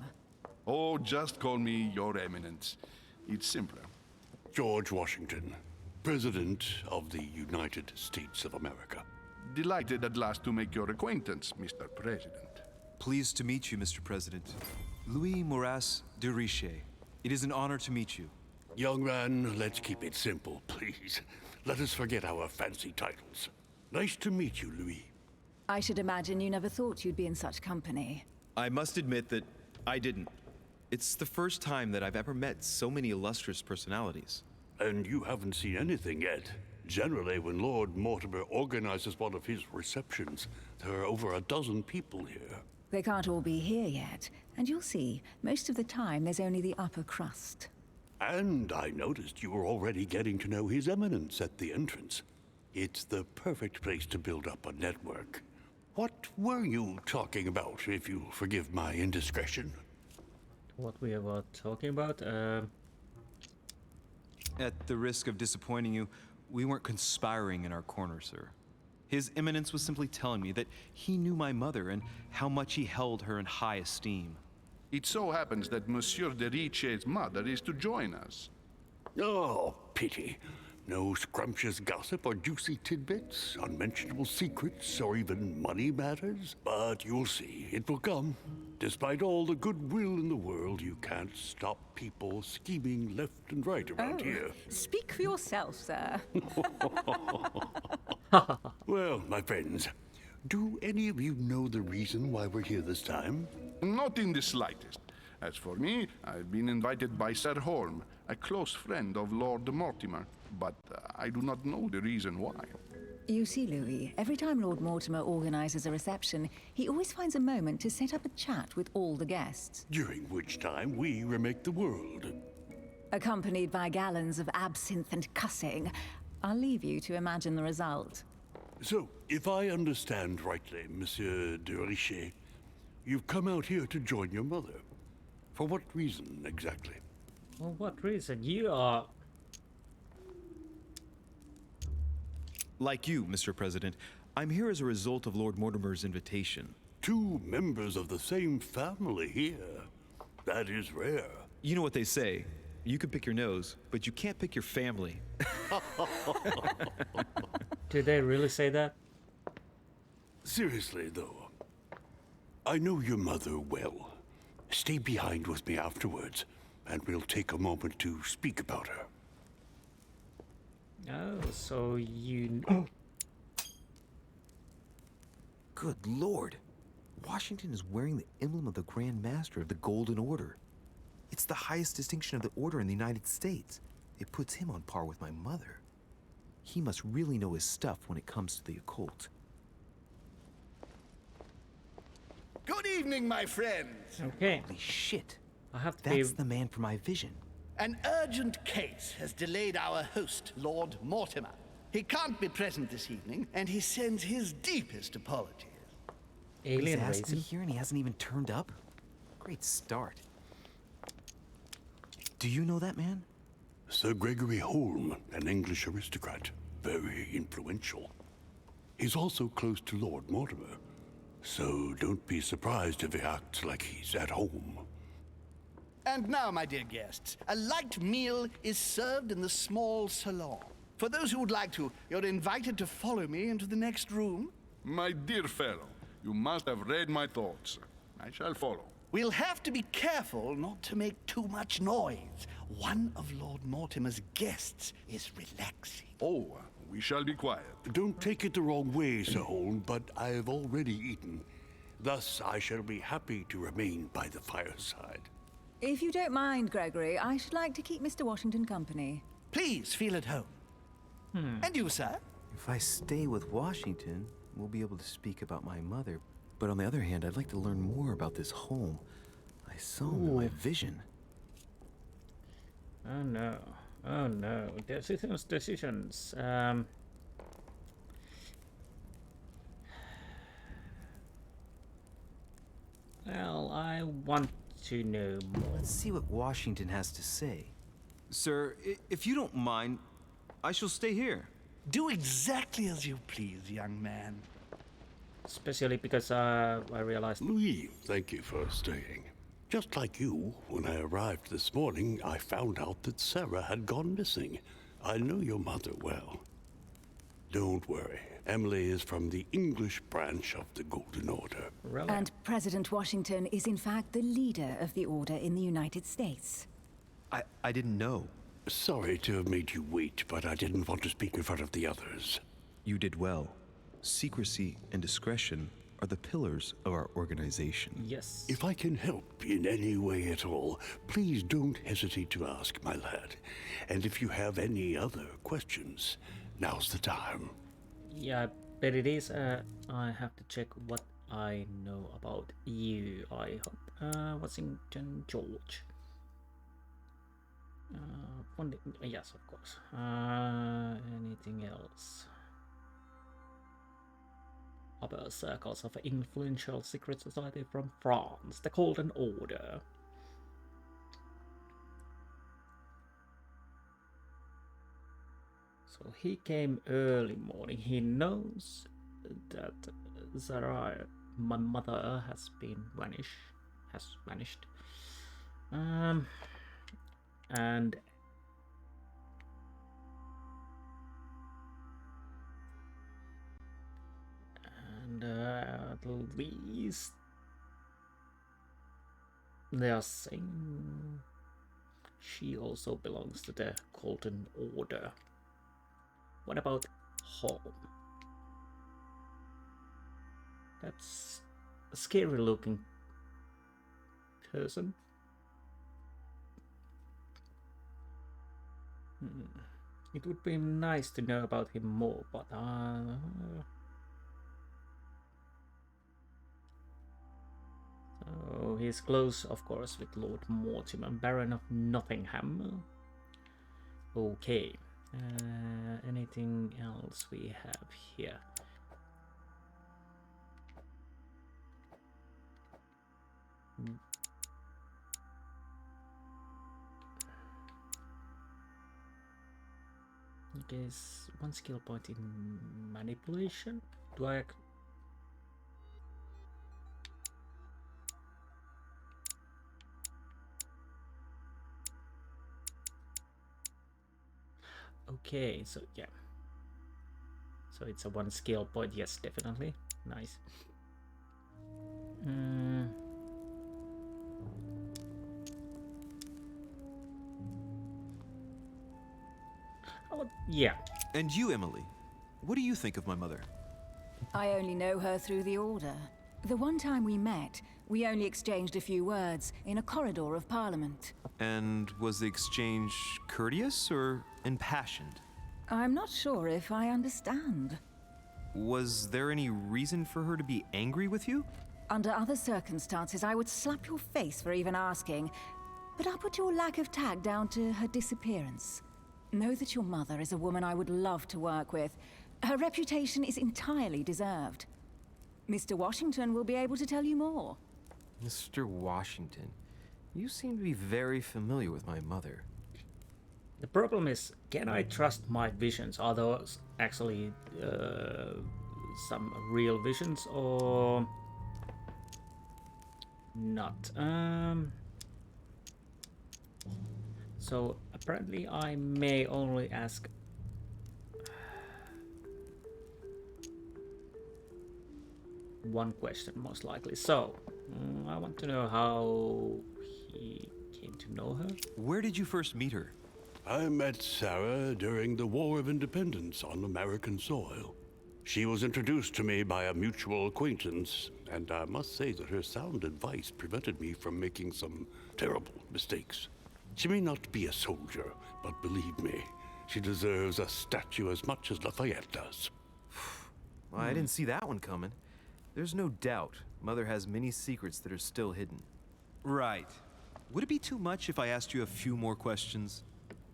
Oh, just call me Your Eminence. It's simpler. George Washington, President of the United States of America. Delighted at last to make your acquaintance, Mr. President. Pleased to meet you, Mr. President. Louis Maurras de Richet. It is an honor to meet you. Young man, let's keep it simple, please. Let us forget our fancy titles. Nice to meet you, Louis. I should imagine you never thought you'd be in such company. I must admit that I didn't. It's the first time that I've ever met so many illustrious personalities. And you haven't seen anything yet. Generally, when Lord Mortimer organizes one of his receptions, there are over a dozen people here. They can't all be here yet, and you'll see, most of the time there's only the upper crust. And I noticed you were already getting to know His Eminence at the entrance. It's the perfect place to build up a network. What were you talking about, if you forgive my indiscretion? What we were talking about? At the risk of disappointing you, we weren't conspiring in our corner, sir. His Eminence was simply telling me that he knew my mother and how much he held her in high esteem. It so happens that Monsieur de Richet's mother is to join us. Oh, pity. No scrumptious gossip or juicy tidbits, unmentionable secrets, or even money matters. But you'll see, it will come. Despite all the goodwill in the world, you can't stop people scheming left and right around here. Speak for yourself, sir. Well, my friends, do any of you know the reason why we're here this time? Not in the slightest. As for me, I've been invited by Sir Holm, a close friend of Lord Mortimer, but I do not know the reason why. You see, Louis, every time Lord Mortimer organises a reception, he always finds a moment to set up a chat with all the guests. During which time we remake the world. Accompanied by gallons of absinthe and cussing. I'll leave you to imagine the result. So, if I understand rightly, Monsieur de Richet, you've come out here to join your mother. For what reason, exactly? For what reason? You are... Like you, Mr. President, I'm here as a result of Lord Mortimer's invitation. 2 members of the same family here. That is rare. You know what they say. You can pick your nose, but you can't pick your family. Did they really say that? Seriously, though, I know your mother well. Stay behind with me afterwards, and we'll take a moment to speak about her. Oh, so you... Good Lord. Washington is wearing the emblem of the Grand Master of the Golden Order. It's the highest distinction of the Order in the United States. It puts him on par with my mother. He must really know his stuff when it comes to the occult. Good evening, my friends. Okay. Holy shit. I have to That's be... the man for my vision. An urgent case has delayed our host, Lord Mortimer. He can't be present this evening, and he sends his deepest apologies. Alien He's asked me race. here and he hasn't even turned up? Great start. Do you know that man? Sir Gregory Holm, an English aristocrat, very influential. He's also close to Lord Mortimer, so don't be surprised if he acts like he's at home. And now, my dear guests, a light meal is served in the small salon. For those who would like to, you're invited to follow me into the next room. My dear fellow, you must have read my thoughts. I shall follow. We'll have to be careful not to make too much noise. One of Lord Mortimer's guests is relaxing. Oh, we shall be quiet. Don't take it the wrong way, Sir Holm, but I've already eaten. Thus, I shall be happy to remain by the fireside. If you don't mind, Gregory, I should like to keep Mr. Washington company. Please feel at home. And you, sir? If I stay with Washington, we'll be able to speak about my mother. But on the other hand, I'd like to learn more about this home. I saw him in my vision. Oh no. Oh no. Decisions. Well, I want to know more. Let's see what Washington has to say. Sir, if you don't mind, I shall stay here. Do exactly as you please, young man. Especially because I realized... Louis, thank you for staying. Just like you, when I arrived this morning, I found out that Sarah had gone missing. I know your mother well. Don't worry. Emily is from the English branch of the Golden Order. Really? And President Washington is in fact the leader of the Order in the United States. I didn't know. Sorry to have made you wait, but I didn't want to speak in front of the others. You did well. Secrecy and discretion are the pillars of our organization. Yes. If I can help in any way at all, please don't hesitate to ask, my lad. And if you have any other questions, now's the time. Yeah, but it is, I have to check what I know about you, I hope. Washington George. Yes, of course. Anything else? Other circles of influential secret society from France, the Golden Order. So he came early morning. He knows that Zara, my mother, has vanished. And And at least they are saying she also belongs to the Golden Order. What about home? That's a scary looking person. It would be nice to know about him more, but so he's close, of course, with Lord Mortimer, Baron of Nottingham. Okay. Anything else we have here? I guess one skill point in manipulation. Do I? Okay, so yeah. So it's a one skill point. Yes, definitely. Nice. Oh, yeah. And you, Emily, what do you think of my mother? I only know her through the Order. The one time we met, we only exchanged a few words in a corridor of Parliament. And was the exchange courteous or impassioned? I'm not sure if I understand. Was there any reason for her to be angry with you? Under other circumstances, I would slap your face for even asking, but I'll put your lack of tact down to her disappearance. Know that your mother is a woman I would love to work with. Her reputation is entirely deserved. Mr. Washington will be able to tell you more. Mr. Washington, you seem to be very familiar with my mother. The problem is, can I trust my visions? Are those actually some real visions or not? So apparently I may only ask one question, most likely. So I want to know how he came to know her. Where did you first meet her? I met Sarah during the War of Independence on American soil. She was introduced to me by a mutual acquaintance, and I must say that her sound advice prevented me from making some terrible mistakes. She may not be a soldier, but believe me, she deserves a statue as much as Lafayette does. Well, I didn't see that one coming. There's no doubt Mother has many secrets that are still hidden. Right. Would it be too much if I asked you a few more questions?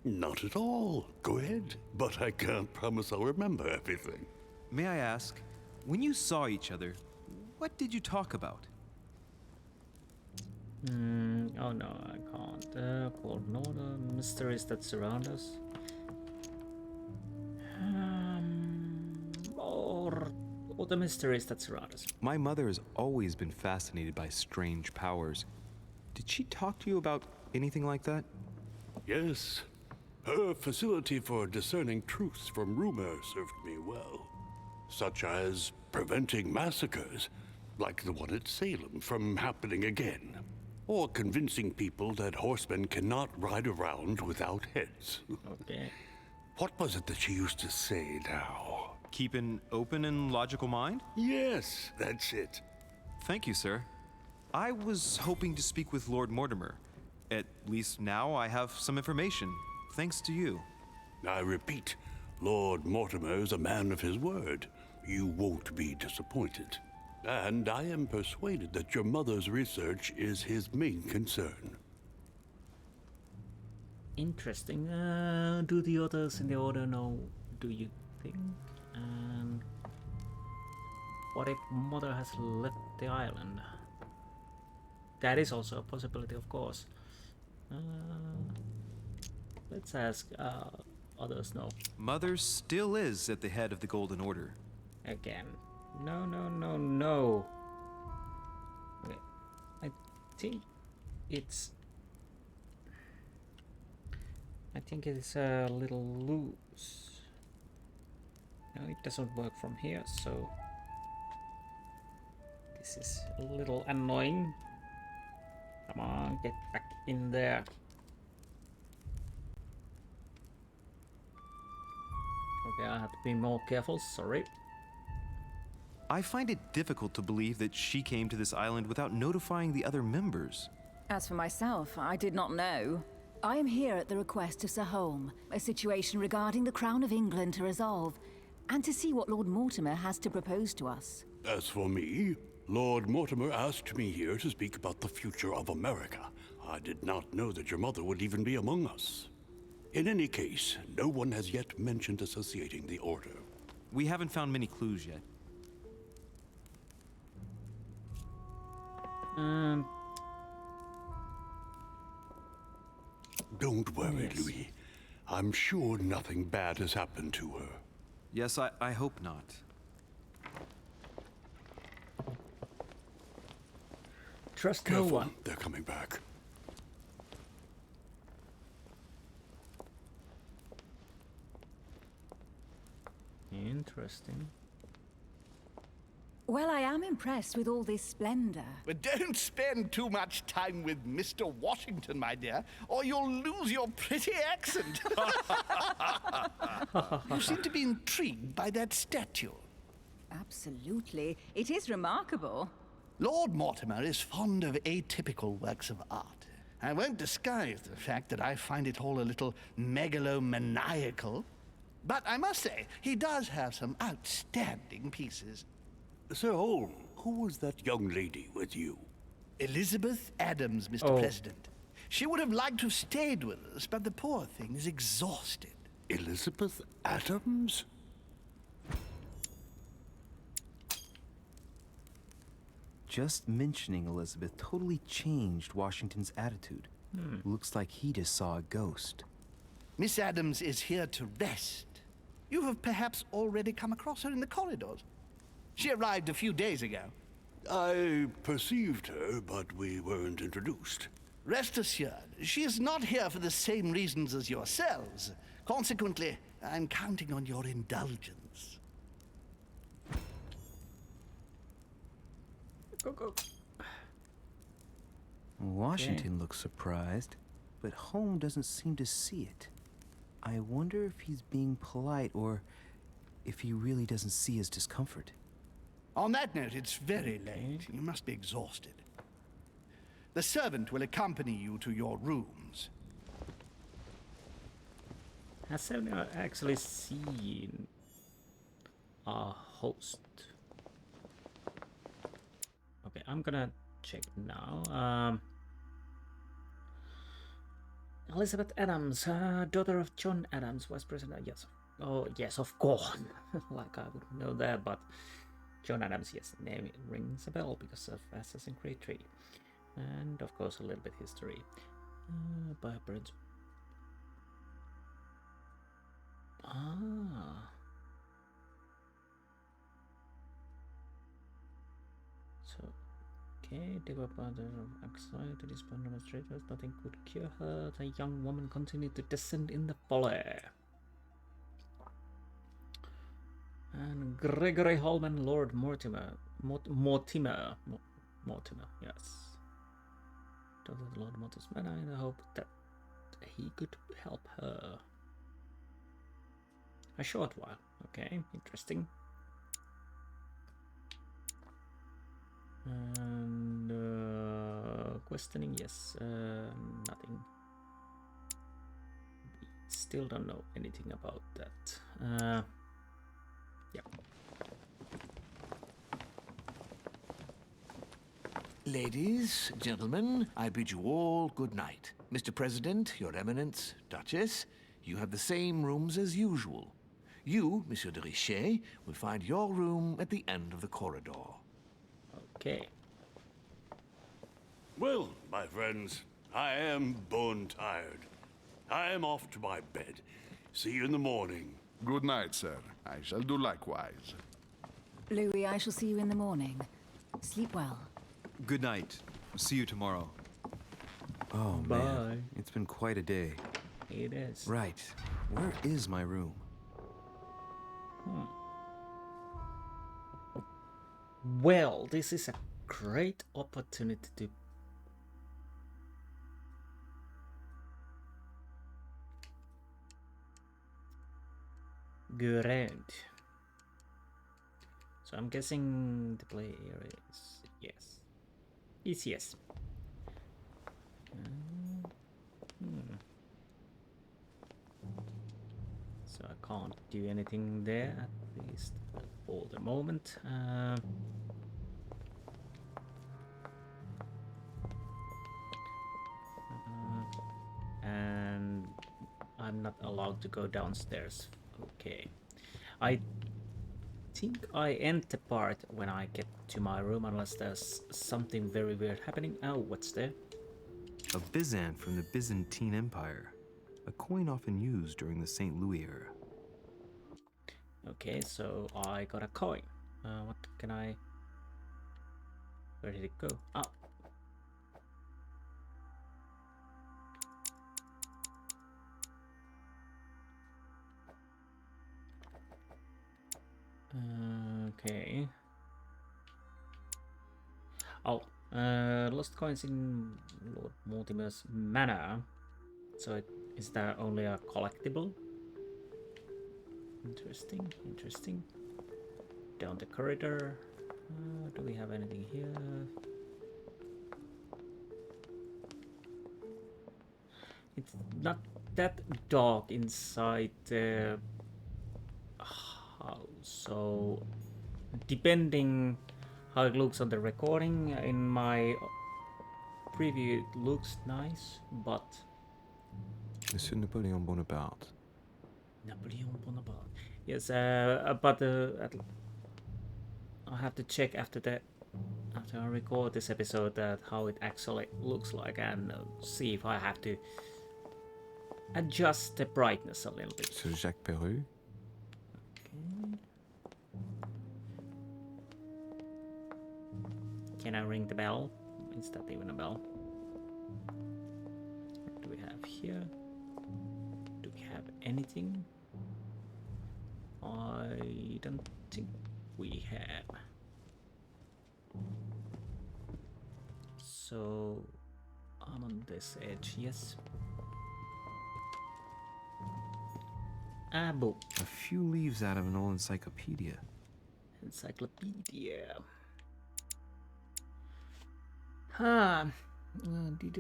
Not at all. Go ahead. But I can't promise I'll remember everything. May I ask, when you saw each other, what did you talk about? Oh no, I can't. Golden Order, mysteries that surround us. Or the mysteries that surround us. My mother has always been fascinated by strange powers. Did she talk to you about anything like that? Yes. Her facility for discerning truths from rumor served me well. Such as preventing massacres, like the one at Salem, from happening again. Or convincing people that horsemen cannot ride around without heads. Okay. What was it that she used to say now? Keep an open and logical mind? Yes, that's it. Thank you, sir. I was hoping to speak with Lord Mortimer. At least now I have some information, thanks to you. I repeat, Lord Mortimer is a man of his word. You won't be disappointed. And I am persuaded that your mother's research is his main concern. Interesting. Do the others in the Order know, do you think? And what if Mother has left the island? That is also a possibility, of course. Let's ask others know. Mother still is at the head of the Golden Order. Again. No, no, no, no. Okay. I think it's a little loose. No, it doesn't work from here, so This is a little annoying. Come on, get back in there. Okay, I have to be more careful, sorry. I find it difficult to believe that she came to this island without notifying the other members. As for myself, I did not know. I am here at the request of Sir Holm, a situation regarding the Crown of England to resolve, and to see what Lord Mortimer has to propose to us. As for me, Lord Mortimer asked me here to speak about the future of America. I did not know that your mother would even be among us. In any case, no one has yet mentioned associating the Order. We haven't found many clues yet. Don't worry, Louis. I'm sure nothing bad has happened to her. Yes, I hope not. Trust Careful, no one. they're coming back. Interesting. Well, I am impressed with all this splendor. But don't spend too much time with Mr. Washington, my dear, or you'll lose your pretty accent. You seem to be intrigued by that statue. Absolutely. It is remarkable. Lord Mortimer is fond of atypical works of art. I won't disguise the fact that I find it all a little megalomaniacal. But I must say, he does have some outstanding pieces. Sir Holm, who was that young lady with you? Elizabeth Adams, Mr. President. She would have liked to have stayed with us, but the poor thing is exhausted. Elizabeth Adams? Just mentioning Elizabeth totally changed Washington's attitude. Looks like he just saw a ghost. Miss Adams is here to rest. You have perhaps already come across her in the corridors. She arrived a few days ago. I perceived her, but we weren't introduced. Rest assured, she is not here for the same reasons as yourselves. Consequently, I'm counting on your indulgence. Go. Washington looks surprised, but Holm doesn't seem to see it. I wonder if he's being polite or if he really doesn't see his discomfort. On that note, it's very late. You must be exhausted. The servant will accompany you to your rooms. Has anyone actually seen our host? Okay, I'm gonna check now. Elizabeth Adams, daughter of John Adams, Vice President. Yes. Oh, yes, of course. Like I would know that, but John Adams, yes, name rings a bell because of Assassin's Creed 3. And of course, a little bit history. By Prince. So, okay, developed by the anxiety, despite demonstrators, nothing could cure her. The young woman continued to descend in the folly. And Gregory Holman, Lord Mortimer. Mortimer, yes. Daughter of Lord Mortimer, in the hope that he could help her. A short while. Okay, interesting. And questioning, yes, nothing. We still don't know anything about that. Yeah. Ladies, gentlemen, I bid you all good night. Mr. President, Your Eminence, Duchess, you have the same rooms as usual. You, Monsieur de Richet, will find your room at the end of the corridor. Okay. Well, my friends, I am bone tired. I am off to my bed. See you in the morning. Good night, sir. I shall do likewise. Louis, I shall see you in the morning. Sleep well. Good night. See you tomorrow. Oh, Bye. man. It's been quite a day. It is. Right. Where is my room? Well, this is a great opportunity to go around. So I'm guessing the play area is yes. It's yes. So I can't do anything there, at least for the moment. And I'm not allowed to go downstairs. Okay. I think I end the part when I get to my room, unless there's something very weird happening. Oh, what's there? A Byzant from the Byzantine Empire. A coin often used during the St. Louis era. Okay, so I got a coin. What can I... Where did it go? Oh. Okay. Oh, lost coins in Lord Mortimer's manor. So is that only a collectible? Interesting, interesting. Down the corridor. Do we have anything here? It's not that dark inside the house, so depending how it looks on the recording, in my preview it looks nice, but Monsieur Napoleon Bonaparte. Napoleon Bonaparte. Yes, but I have to check after I record this episode that how it actually looks like, and see if I have to adjust the brightness a little bit. Sir Jacques Perru. Okay. Can I ring the bell? Is that even a bell? What do we have here? Do we have anything? I don't think we have. So I'm on this edge, yes. A book. A few leaves out of an old encyclopedia. Encyclopedia. Did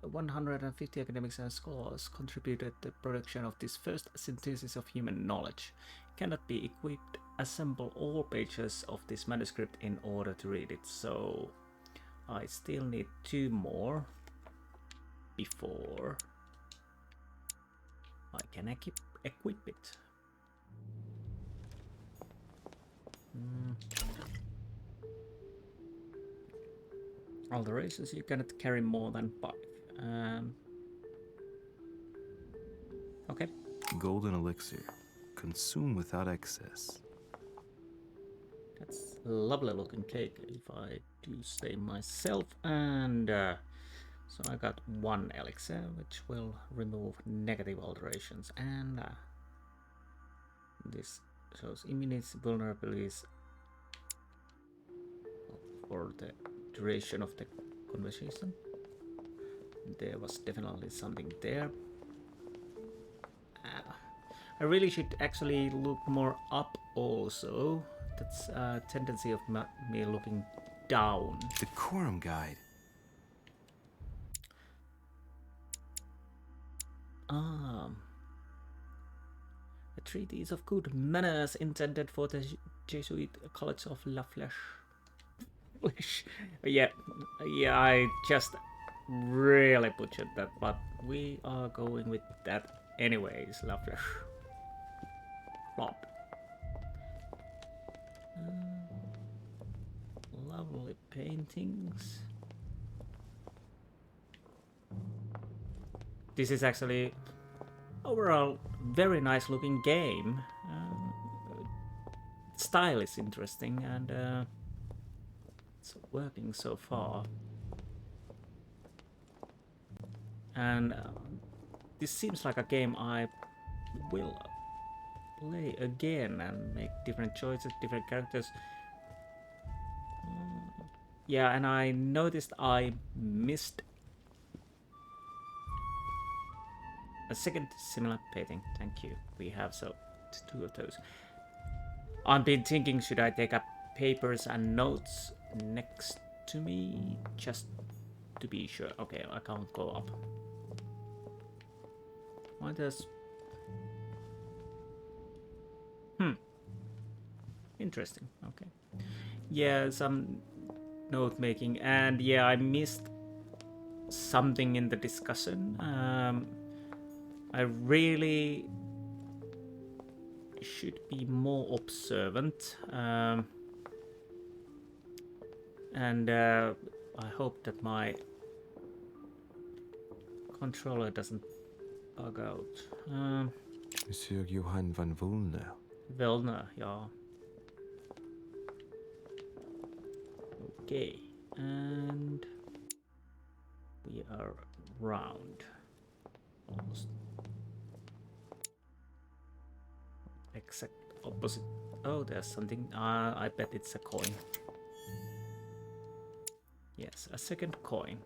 150 academics and scholars contributed to the production of this first synthesis of human knowledge. Cannot be equipped. Assemble all pages of this manuscript in order to read it. So I still need 2 more before I can equip it. Alterations, you cannot carry more than 5. Okay. Golden elixir. Consume without excess. That's a lovely looking cake, if I do say myself. And so I got 1 elixir, which will remove negative alterations. And this shows immunity vulnerabilities for the duration of the conversation. There was definitely something there. I really should actually look more up also. That's a tendency of me looking down. Decorum guide. A treatise of good manners intended for the Jesuit College of La Flèche. Yeah, I just really butchered that, but we are going with that anyways. La Flèche. Flop. Lovely paintings. This is actually overall very nice looking game. Style is interesting, and it's working so far. And this seems like a game I will play again and make different choices, different characters. Yeah, and I noticed I missed a second similar painting. Thank you. We have so 2 of those. I've been thinking, should I take up papers and notes next to me just to be sure? Okay, I can't go up. Why does... Interesting. Okay. Yeah, some note making, and yeah, I missed something in the discussion. I really should be more observant, and I hope that my controller doesn't bug out. Monsieur Johann van Vulner. Velner, yeah. Okay, and we are round. Almost. Exact opposite. Oh, there's something. I bet it's a coin. Yes, a second coin.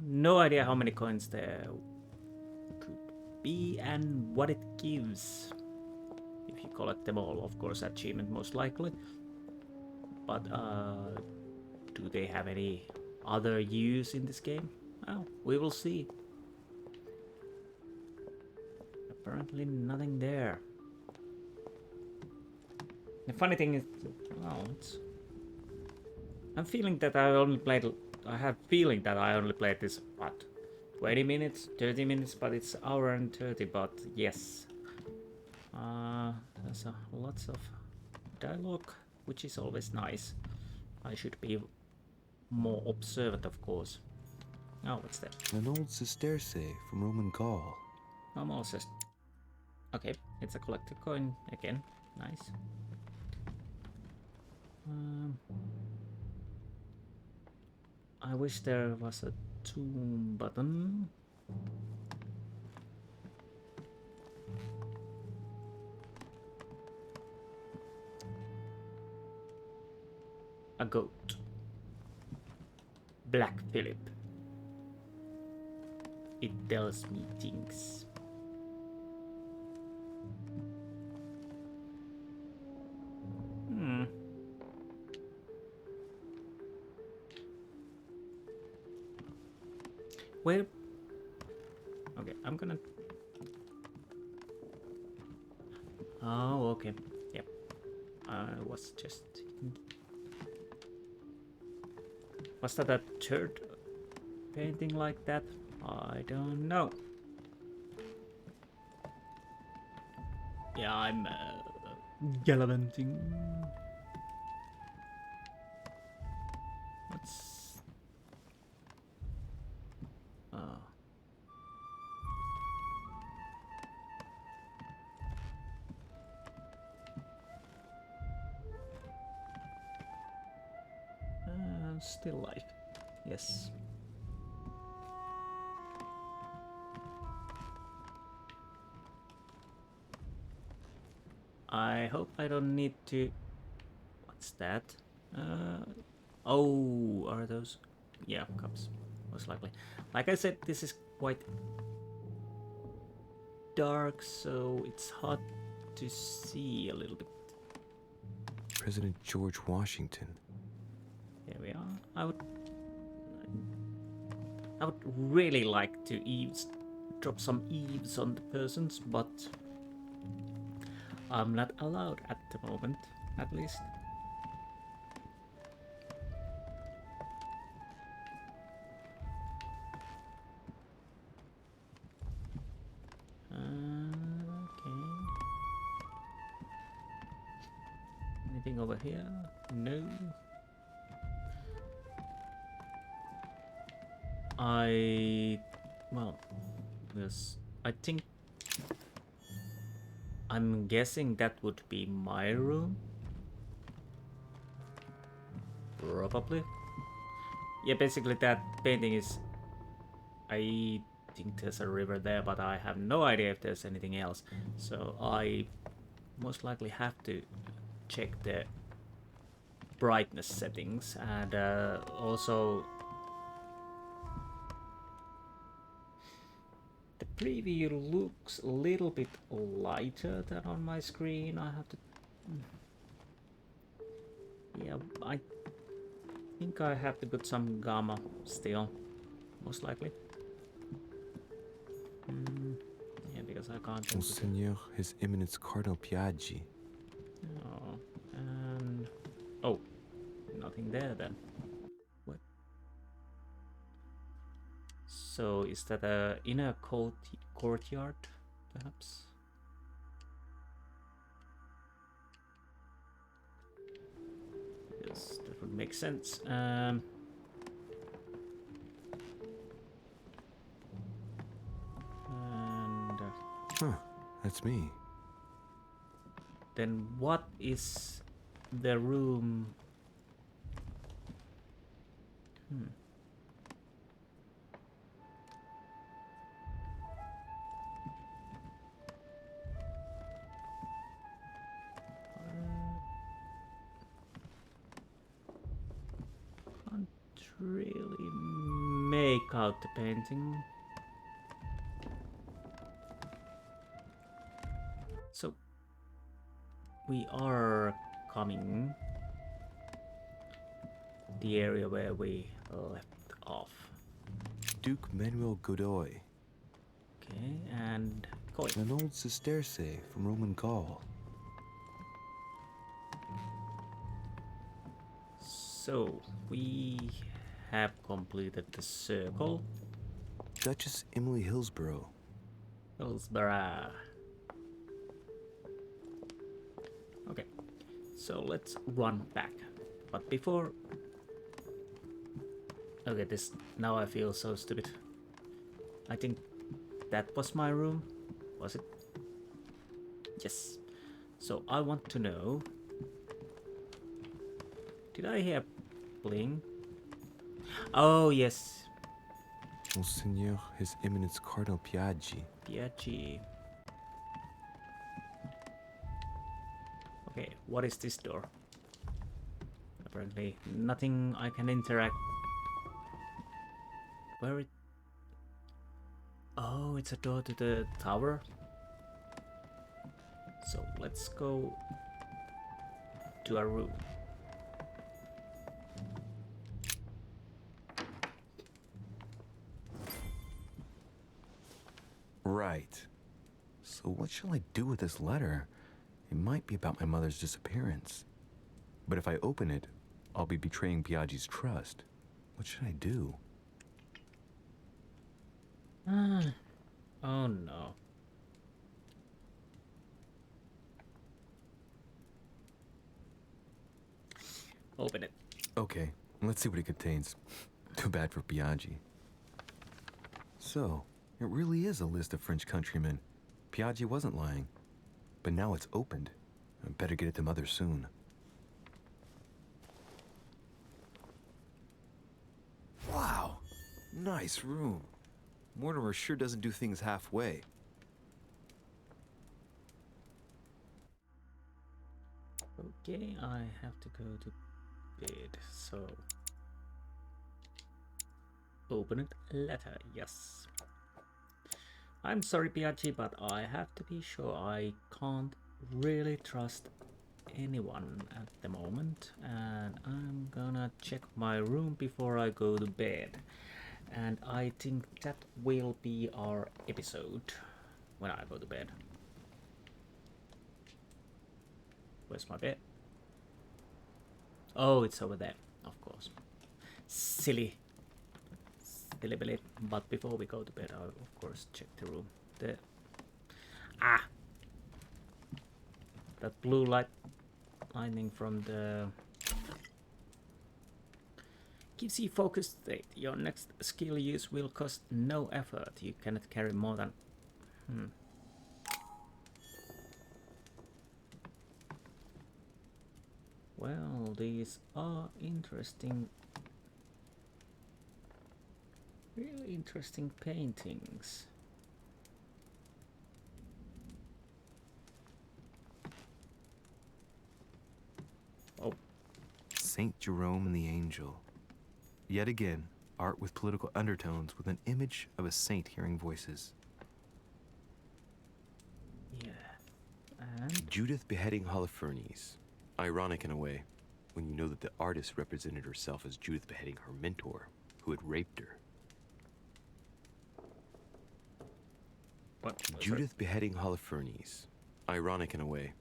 No idea how many coins there could be and what it gives. If you collect them all, of course, achievement most likely. But do they have any other use in this game? Well, we will see. Apparently nothing there. The funny thing is, well, I'm feeling that I only played. I have feeling that I only played this, what, 20 minutes, 30 minutes, but it's hour and 30. But yes, there's lots of dialogue, which is always nice. I should be more observant, of course. Oh, what's that? An old sesterce from Roman Gaul. Almost just. Okay, it's a collector coin again. Nice. I wish there was a tomb button. A goat. Black Philip. It tells me things. Where? Okay, I'm gonna. Oh, okay. Yep. I was just. Was that a third painting like that? I don't know. Yeah, I'm gallivanting. What's... still life. Yes. I hope I don't need to... What's that? Oh, are those... Yeah, cups, most likely. Like I said, this is quite dark, so it's hard to see a little bit. President George Washington. Here we are. I would really like to drop some eaves on the persons, but I'm not allowed at the moment, at least. Okay. Anything over here? No. Well, yes, I think I'm guessing that would be my room. Probably. Yeah, basically that painting is... I think there's a river there, but I have no idea if there's anything else. So I most likely have to check the brightness settings, and also the preview looks a little bit lighter than on my screen. I have to... Yeah, I think I have to put some gamma still, most likely. Yeah, because I can't... Monseigneur, His Eminence Cardinal Piaggi. Oh, and... Oh, nothing there then. What? So, is that a inner courtyard, perhaps? Yes, that would make sense. And Huh, that's me. then what is the room? Can't really make out the painting. So we are coming the area where we left off. Duke Manuel Godoy. Okay, and coin. An old sesterce from Roman Gaul. So we have completed the circle. Duchess Emily Hillsborough. Hillsborough. Okay, so let's run back. But before... Okay, this... Now I feel so stupid. I think that was my room. Was it? Yes. So I want to know... Did I hear bling? Oh, yes. Monseigneur, His Eminence Cardinal Piaggi. Piaggi. Okay, what is this door? Apparently nothing I can interact. Where it... Oh, it's a door to the tower. So let's go to our room. Right. So what shall I do with this letter? It might be about my mother's disappearance. But if I open it, I'll be betraying Piaggi's trust. What should I do? Oh no. Open it. Okay, let's see what it contains. Too bad for Piaggi. So, it really is a list of French countrymen. Piaggi wasn't lying. But now it's opened. I better get it to Mother soon. Wow! Nice room. Mortimer sure doesn't do things halfway. Okay, I have to go to bed, so... Open it. Letter, yes. I'm sorry, Piaggi, but I have to be sure I can't really trust anyone at the moment. And I'm gonna check my room before I go to bed. And I think that will be our episode when I go to bed. Where's my bed? Oh, it's over there, of course. Silly Billy. But before we go to bed, I'll of course check the room. That blue lightning from the... Gives you focused state. Your next skill use will cost no effort. You cannot carry more than... Well, these are interesting... Really interesting paintings. Saint Jerome and the Angel. Yet again, art with political undertones with an image of a saint hearing voices. Yeah. And Judith beheading Holofernes. Ironic in a way, when you know that the artist represented herself as Judith beheading her mentor, who had raped her. what? Judith beheading Holofernes. Ironic in a way,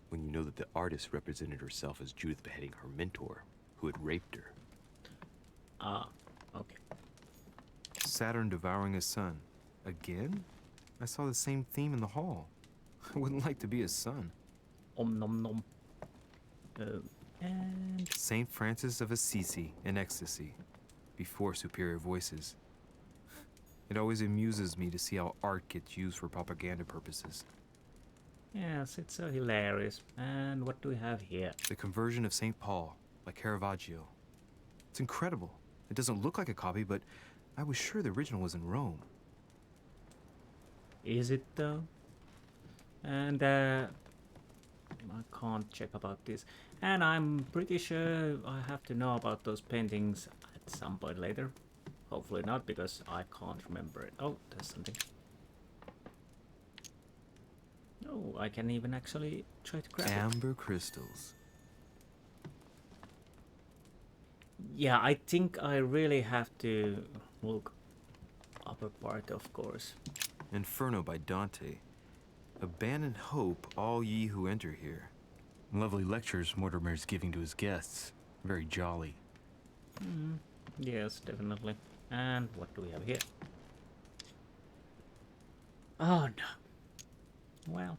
when you know that the artist represented herself as Judith beheading her mentor, who had raped her. Ah, okay. Saturn devouring his son. Again? I saw the same theme in the hall. I wouldn't like to be his son. Om nom nom. And Saint Francis of Assisi in ecstasy, before superior voices. It always amuses me to see how art gets used for propaganda purposes. yes, it's so hilarious. And what do we have here? The Conversion of St. Paul by Caravaggio. It's incredible. It doesn't look like a copy, but I was sure the original was in Rome. Is it though? And I can't check about this. And I'm pretty sure I have to know about those paintings at some point later. Hopefully not, because I can't remember it. Oh, there's something. Oh, I can even actually try to grab it. Amber crystals. Yeah, I think I really have to look upper part, of course. Inferno by Dante. Abandon hope, all ye who enter here. Lovely lectures Mortimer's giving to his guests. Very jolly. Yes, definitely. And what do we have here? Oh no. Well,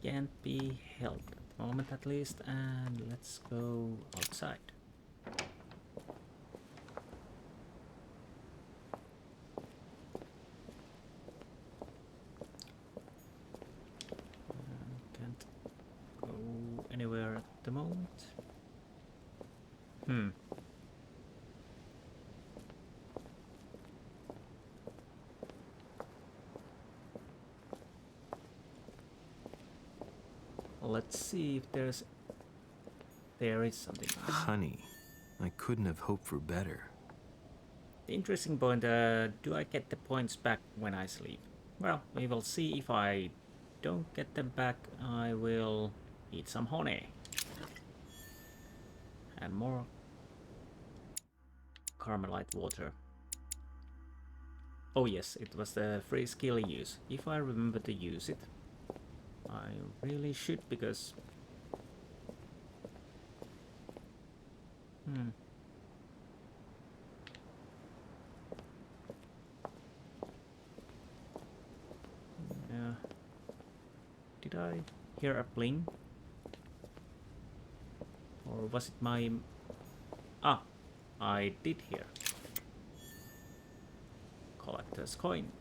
can't be helped at the moment at least. And let's go outside. Can't go anywhere at the moment. Let's see if there is something. Honey, I couldn't have hoped for better. Interesting point. Do I get the points back when I sleep? Well, we will see. If I don't get them back, I will eat some honey. And more Carmelite water. Oh yes, it was the free skill use. If I remember to use it. I really should, because... Yeah. Did I hear a bling? Or was it my... Ah, I did hear. Collector's coin.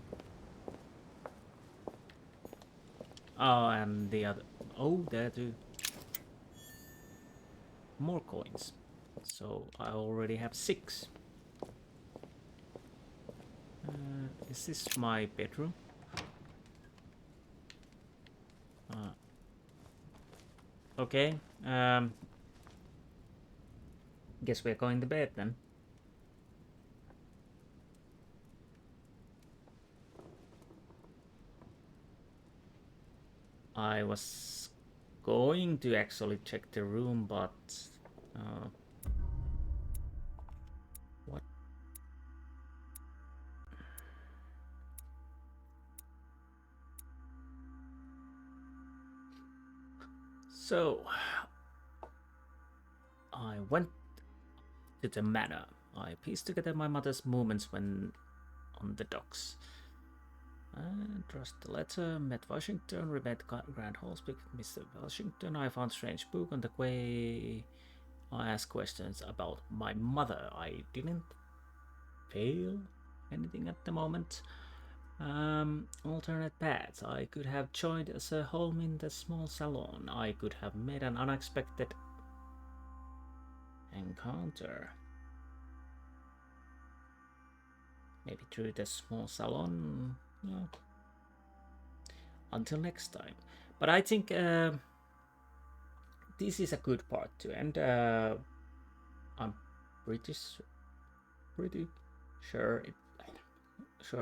Oh, and the other... Oh, there too. More coins. So I already have 6. Is this my bedroom? Okay. Guess we're going to bed then. I was going to actually check the room, but what? So I went to the manor. I pieced together my mother's movements when on the docks. Trust the letter, met Washington, remet Grand Hall, speak with Mr. Washington. I found strange book on the way. I asked questions about my mother. I didn't fail anything at the moment. Alternate paths. I could have joined as a home in the small salon. I could have made an unexpected encounter. Maybe through the small salon. No. Until next time. But I think this is a good part to end. I'm pretty sure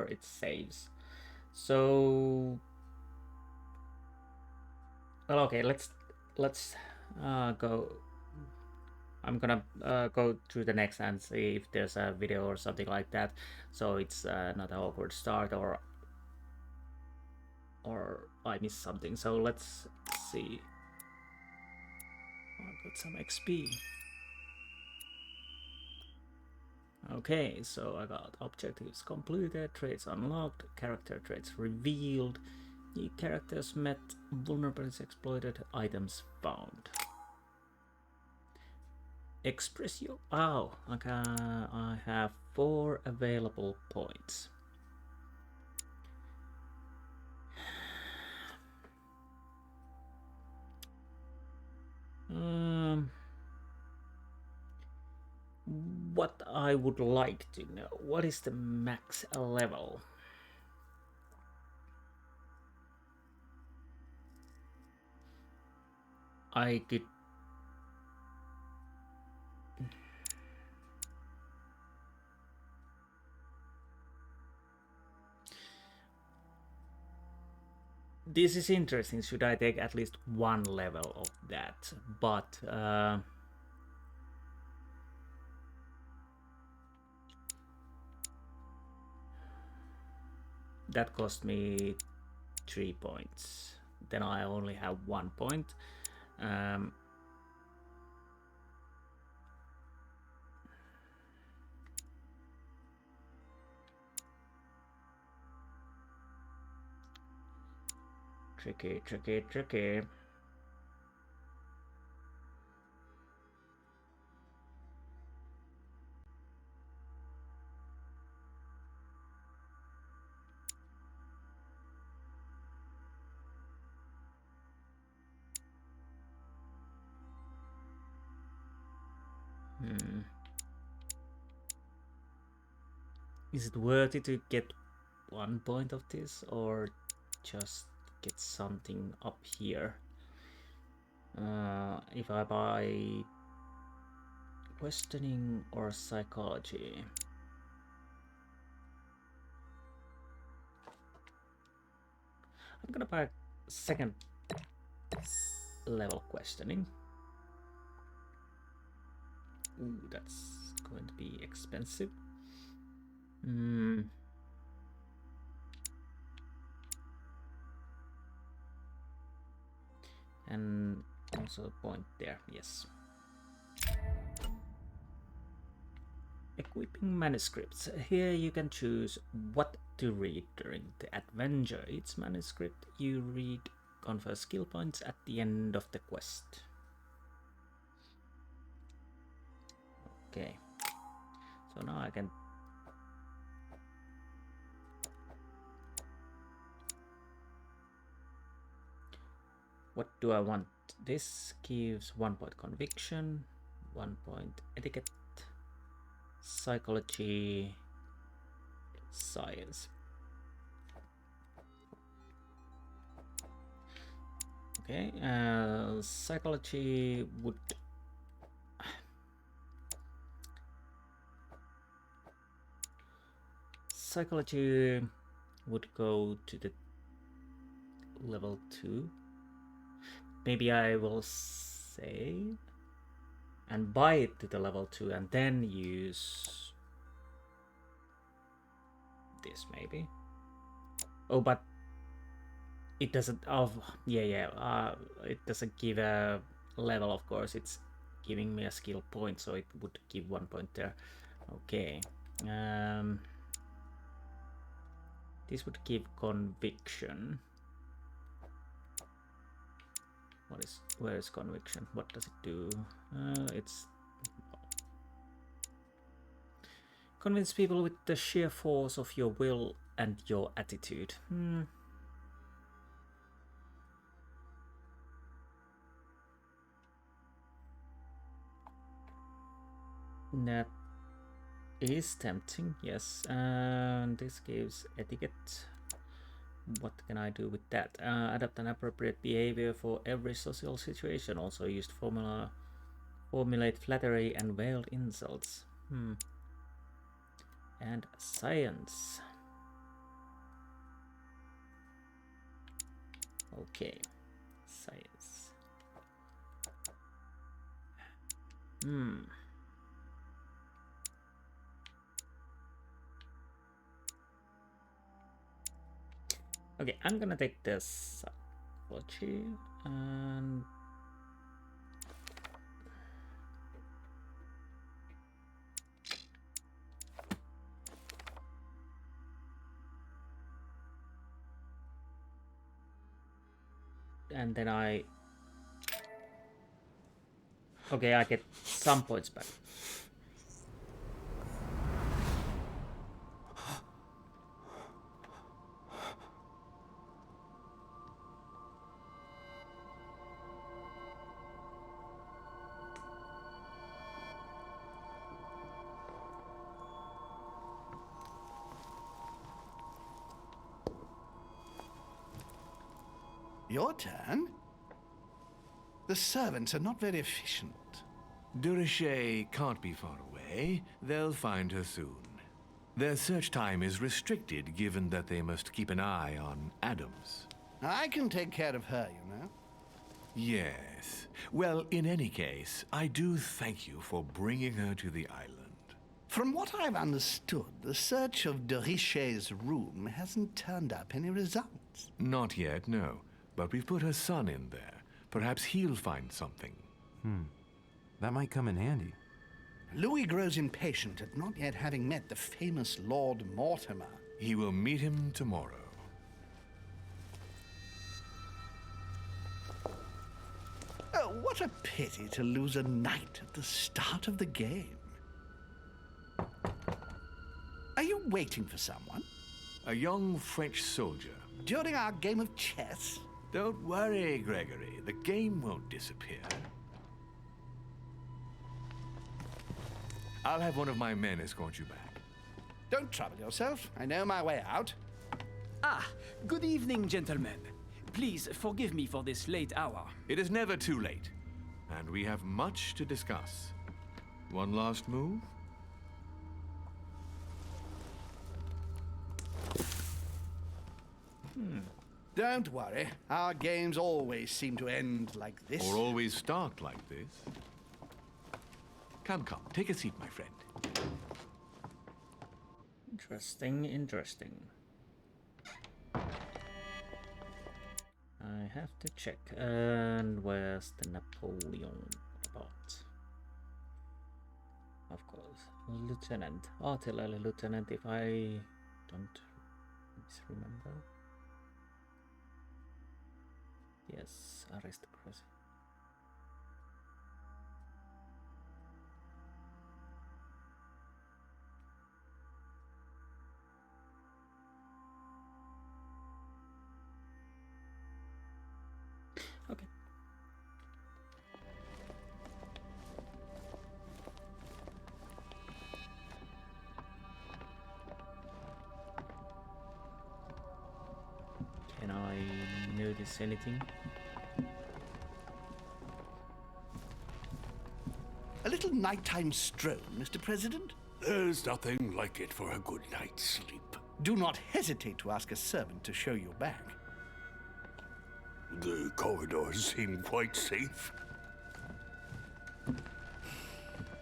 it saves. So well, okay, let's go. I'm gonna go through the next and see if there's a video or something like that, so it's not an awkward start or I missed something. So let's see. I got some XP. Okay, so I got objectives completed, traits unlocked, character traits revealed, new characters met, vulnerabilities exploited, items found. Express your... Oh, okay, I have 4 available points. What I would like to know, what is the max level? I could... This is interesting. Should I take at least 1 level of that? But that cost me 3 points. Then I only have 1 point. Tricky. Is it worth it to get 1 point of this, or just get something up here? If I buy questioning or psychology, I'm gonna buy 2nd level questioning. Ooh, that's going to be expensive. And also a point there, yes. Equipping manuscripts. Here you can choose what to read during the adventure. Each manuscript you read confers skill points at the end of the quest. Okay, so now I can what do I want? This gives 1 point conviction, 1 point etiquette, psychology, science. Okay, psychology would go to the level 2. Maybe I will save and buy it to the level 2 and then use this maybe. Oh, but it doesn't. Oh, yeah. It doesn't give a level, of course. It's giving me a skill point, so it would give 1 point there. Okay. This would give conviction. Where is conviction? What does it do? It's convince people with the sheer force of your will and your attitude. That is tempting, yes. And this gives etiquette. What can I do with that? Adapt an appropriate behavior for every social situation. Also used formula Formulate flattery and veiled insults. And science. Okay. Science. Okay, I'm gonna take this psychology and then I get some points back. Your turn? The servants are not very efficient. Durocher can't be far away. They'll find her soon. Their search time is restricted, given that they must keep an eye on Adams. I can take care of her, you know. Yes. Well, in any case, I do thank you for bringing her to the island. From what I've understood, the search of Durocher's room hasn't turned up any results. Not yet, no. But we've put her son in there. Perhaps he'll find something. That might come in handy. Louis grows impatient at not yet having met the famous Lord Mortimer. He will meet him tomorrow. Oh, what a pity to lose a knight at the start of the game. Are you waiting for someone? A young French soldier. During our game of chess? Don't worry, Gregory. The game won't disappear. I'll have one of my men escort you back. Don't trouble yourself. I know my way out. Ah, good evening, gentlemen. Please forgive me for this late hour. It is never too late, and we have much to discuss. One last move? Don't worry. Our games always seem to end like this. Or always start like this. Come, take a seat, my friend. Interesting. I have to check. And where's the Napoleon about? Of course, lieutenant, artillery lieutenant. If I don't misremember. Yes, aristocracy. Okay. Can I notice anything? A little nighttime stroll, Mr. President? There's nothing like it for a good night's sleep. Do not hesitate to ask a servant to show you back. The corridors seem quite safe.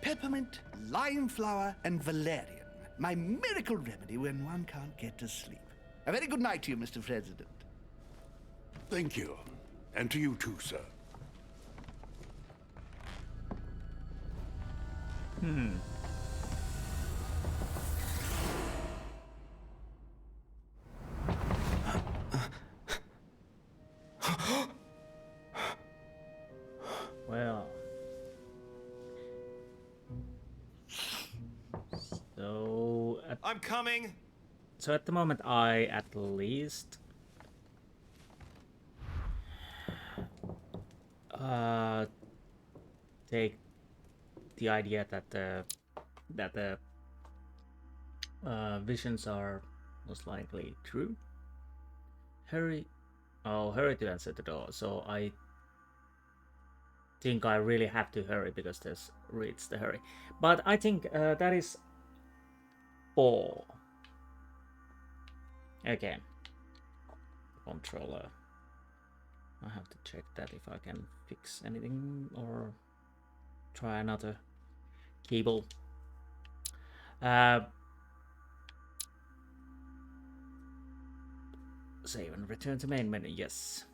Peppermint, lime flower, and valerian. My miracle remedy when one can't get to sleep. A very good night to you, Mr. President. Thank you. And to you too, sir. Well, so I'm coming. So at the moment, I at least take the idea that the visions are most likely true. Hurry to answer the door. So I think I really have to hurry because there's reads the hurry. But I think that is all. Okay. Controller. I have to check that if I can fix anything or try another cable. Save and return to main menu, yes.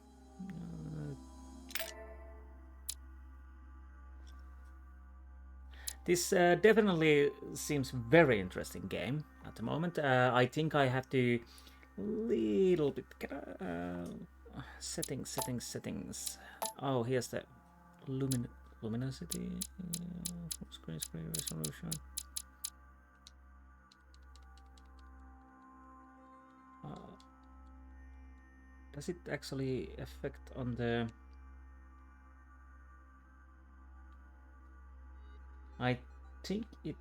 This definitely seems very interesting game at the moment. I think I have to little bit settings. Oh, here's the luminosity, full screen resolution. Does it actually affect on the? I think it.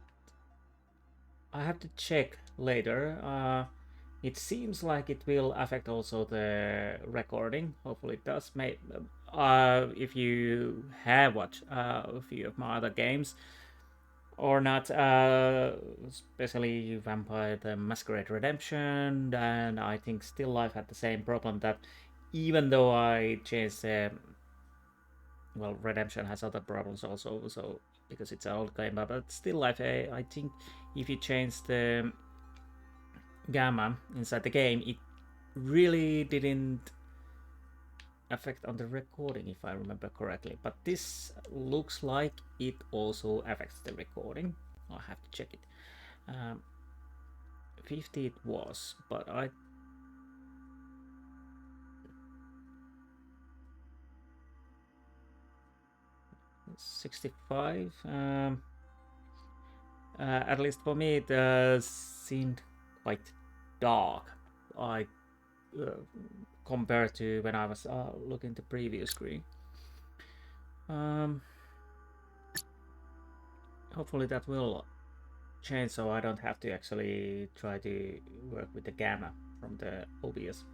I have to check later. It seems like it will affect also the recording. Hopefully it does. If you have watched a few of my other games or not, especially Vampire the Masquerade Redemption, and I think Still Life had the same problem that even though I changed well, Redemption has other problems also, so because it's an old game, but Still Life, I think if you change the gamma inside the game, it really didn't affect on the recording, if I remember correctly. But this looks like it also affects the recording. I'll have to check it. 50 it was, but I 65. At least for me, it seemed quite dark. Compared to when I was looking at the previous screen. Hopefully that will change, so I don't have to actually try to work with the gamma from the OBS.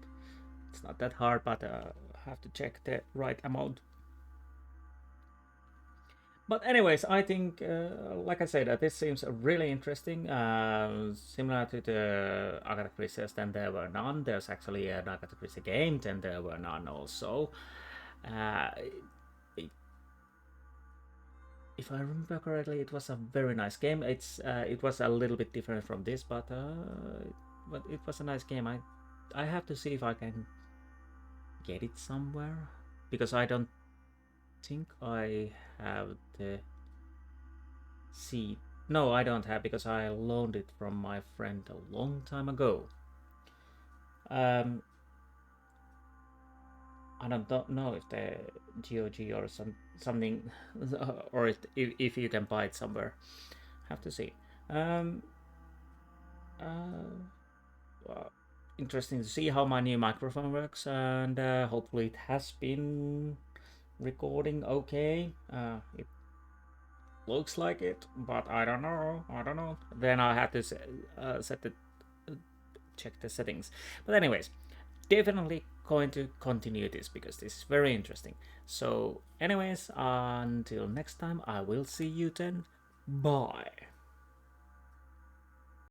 It's not that hard, but I have to check the right amount. But anyways, I think, like I said, this seems really interesting. Similar to the Agatha Christie's, then there were none. There's actually an Agatha Christie game, then there were none also. If I remember correctly, it was a very nice game. It was a little bit different from this, but it was a nice game. I have to see if I can get it somewhere, because I don't think I have the seed. No, I don't have, because I loaned it from my friend a long time ago. I don't know if the GOG or something, or if you can buy it somewhere. Have to see. Interesting to see how my new microphone works, and hopefully it has been recording okay. It looks like it, but I don't know. Then I have to check the settings. But anyways, definitely going to continue this because this is very interesting. So anyways, until next time, I will see you then. Bye.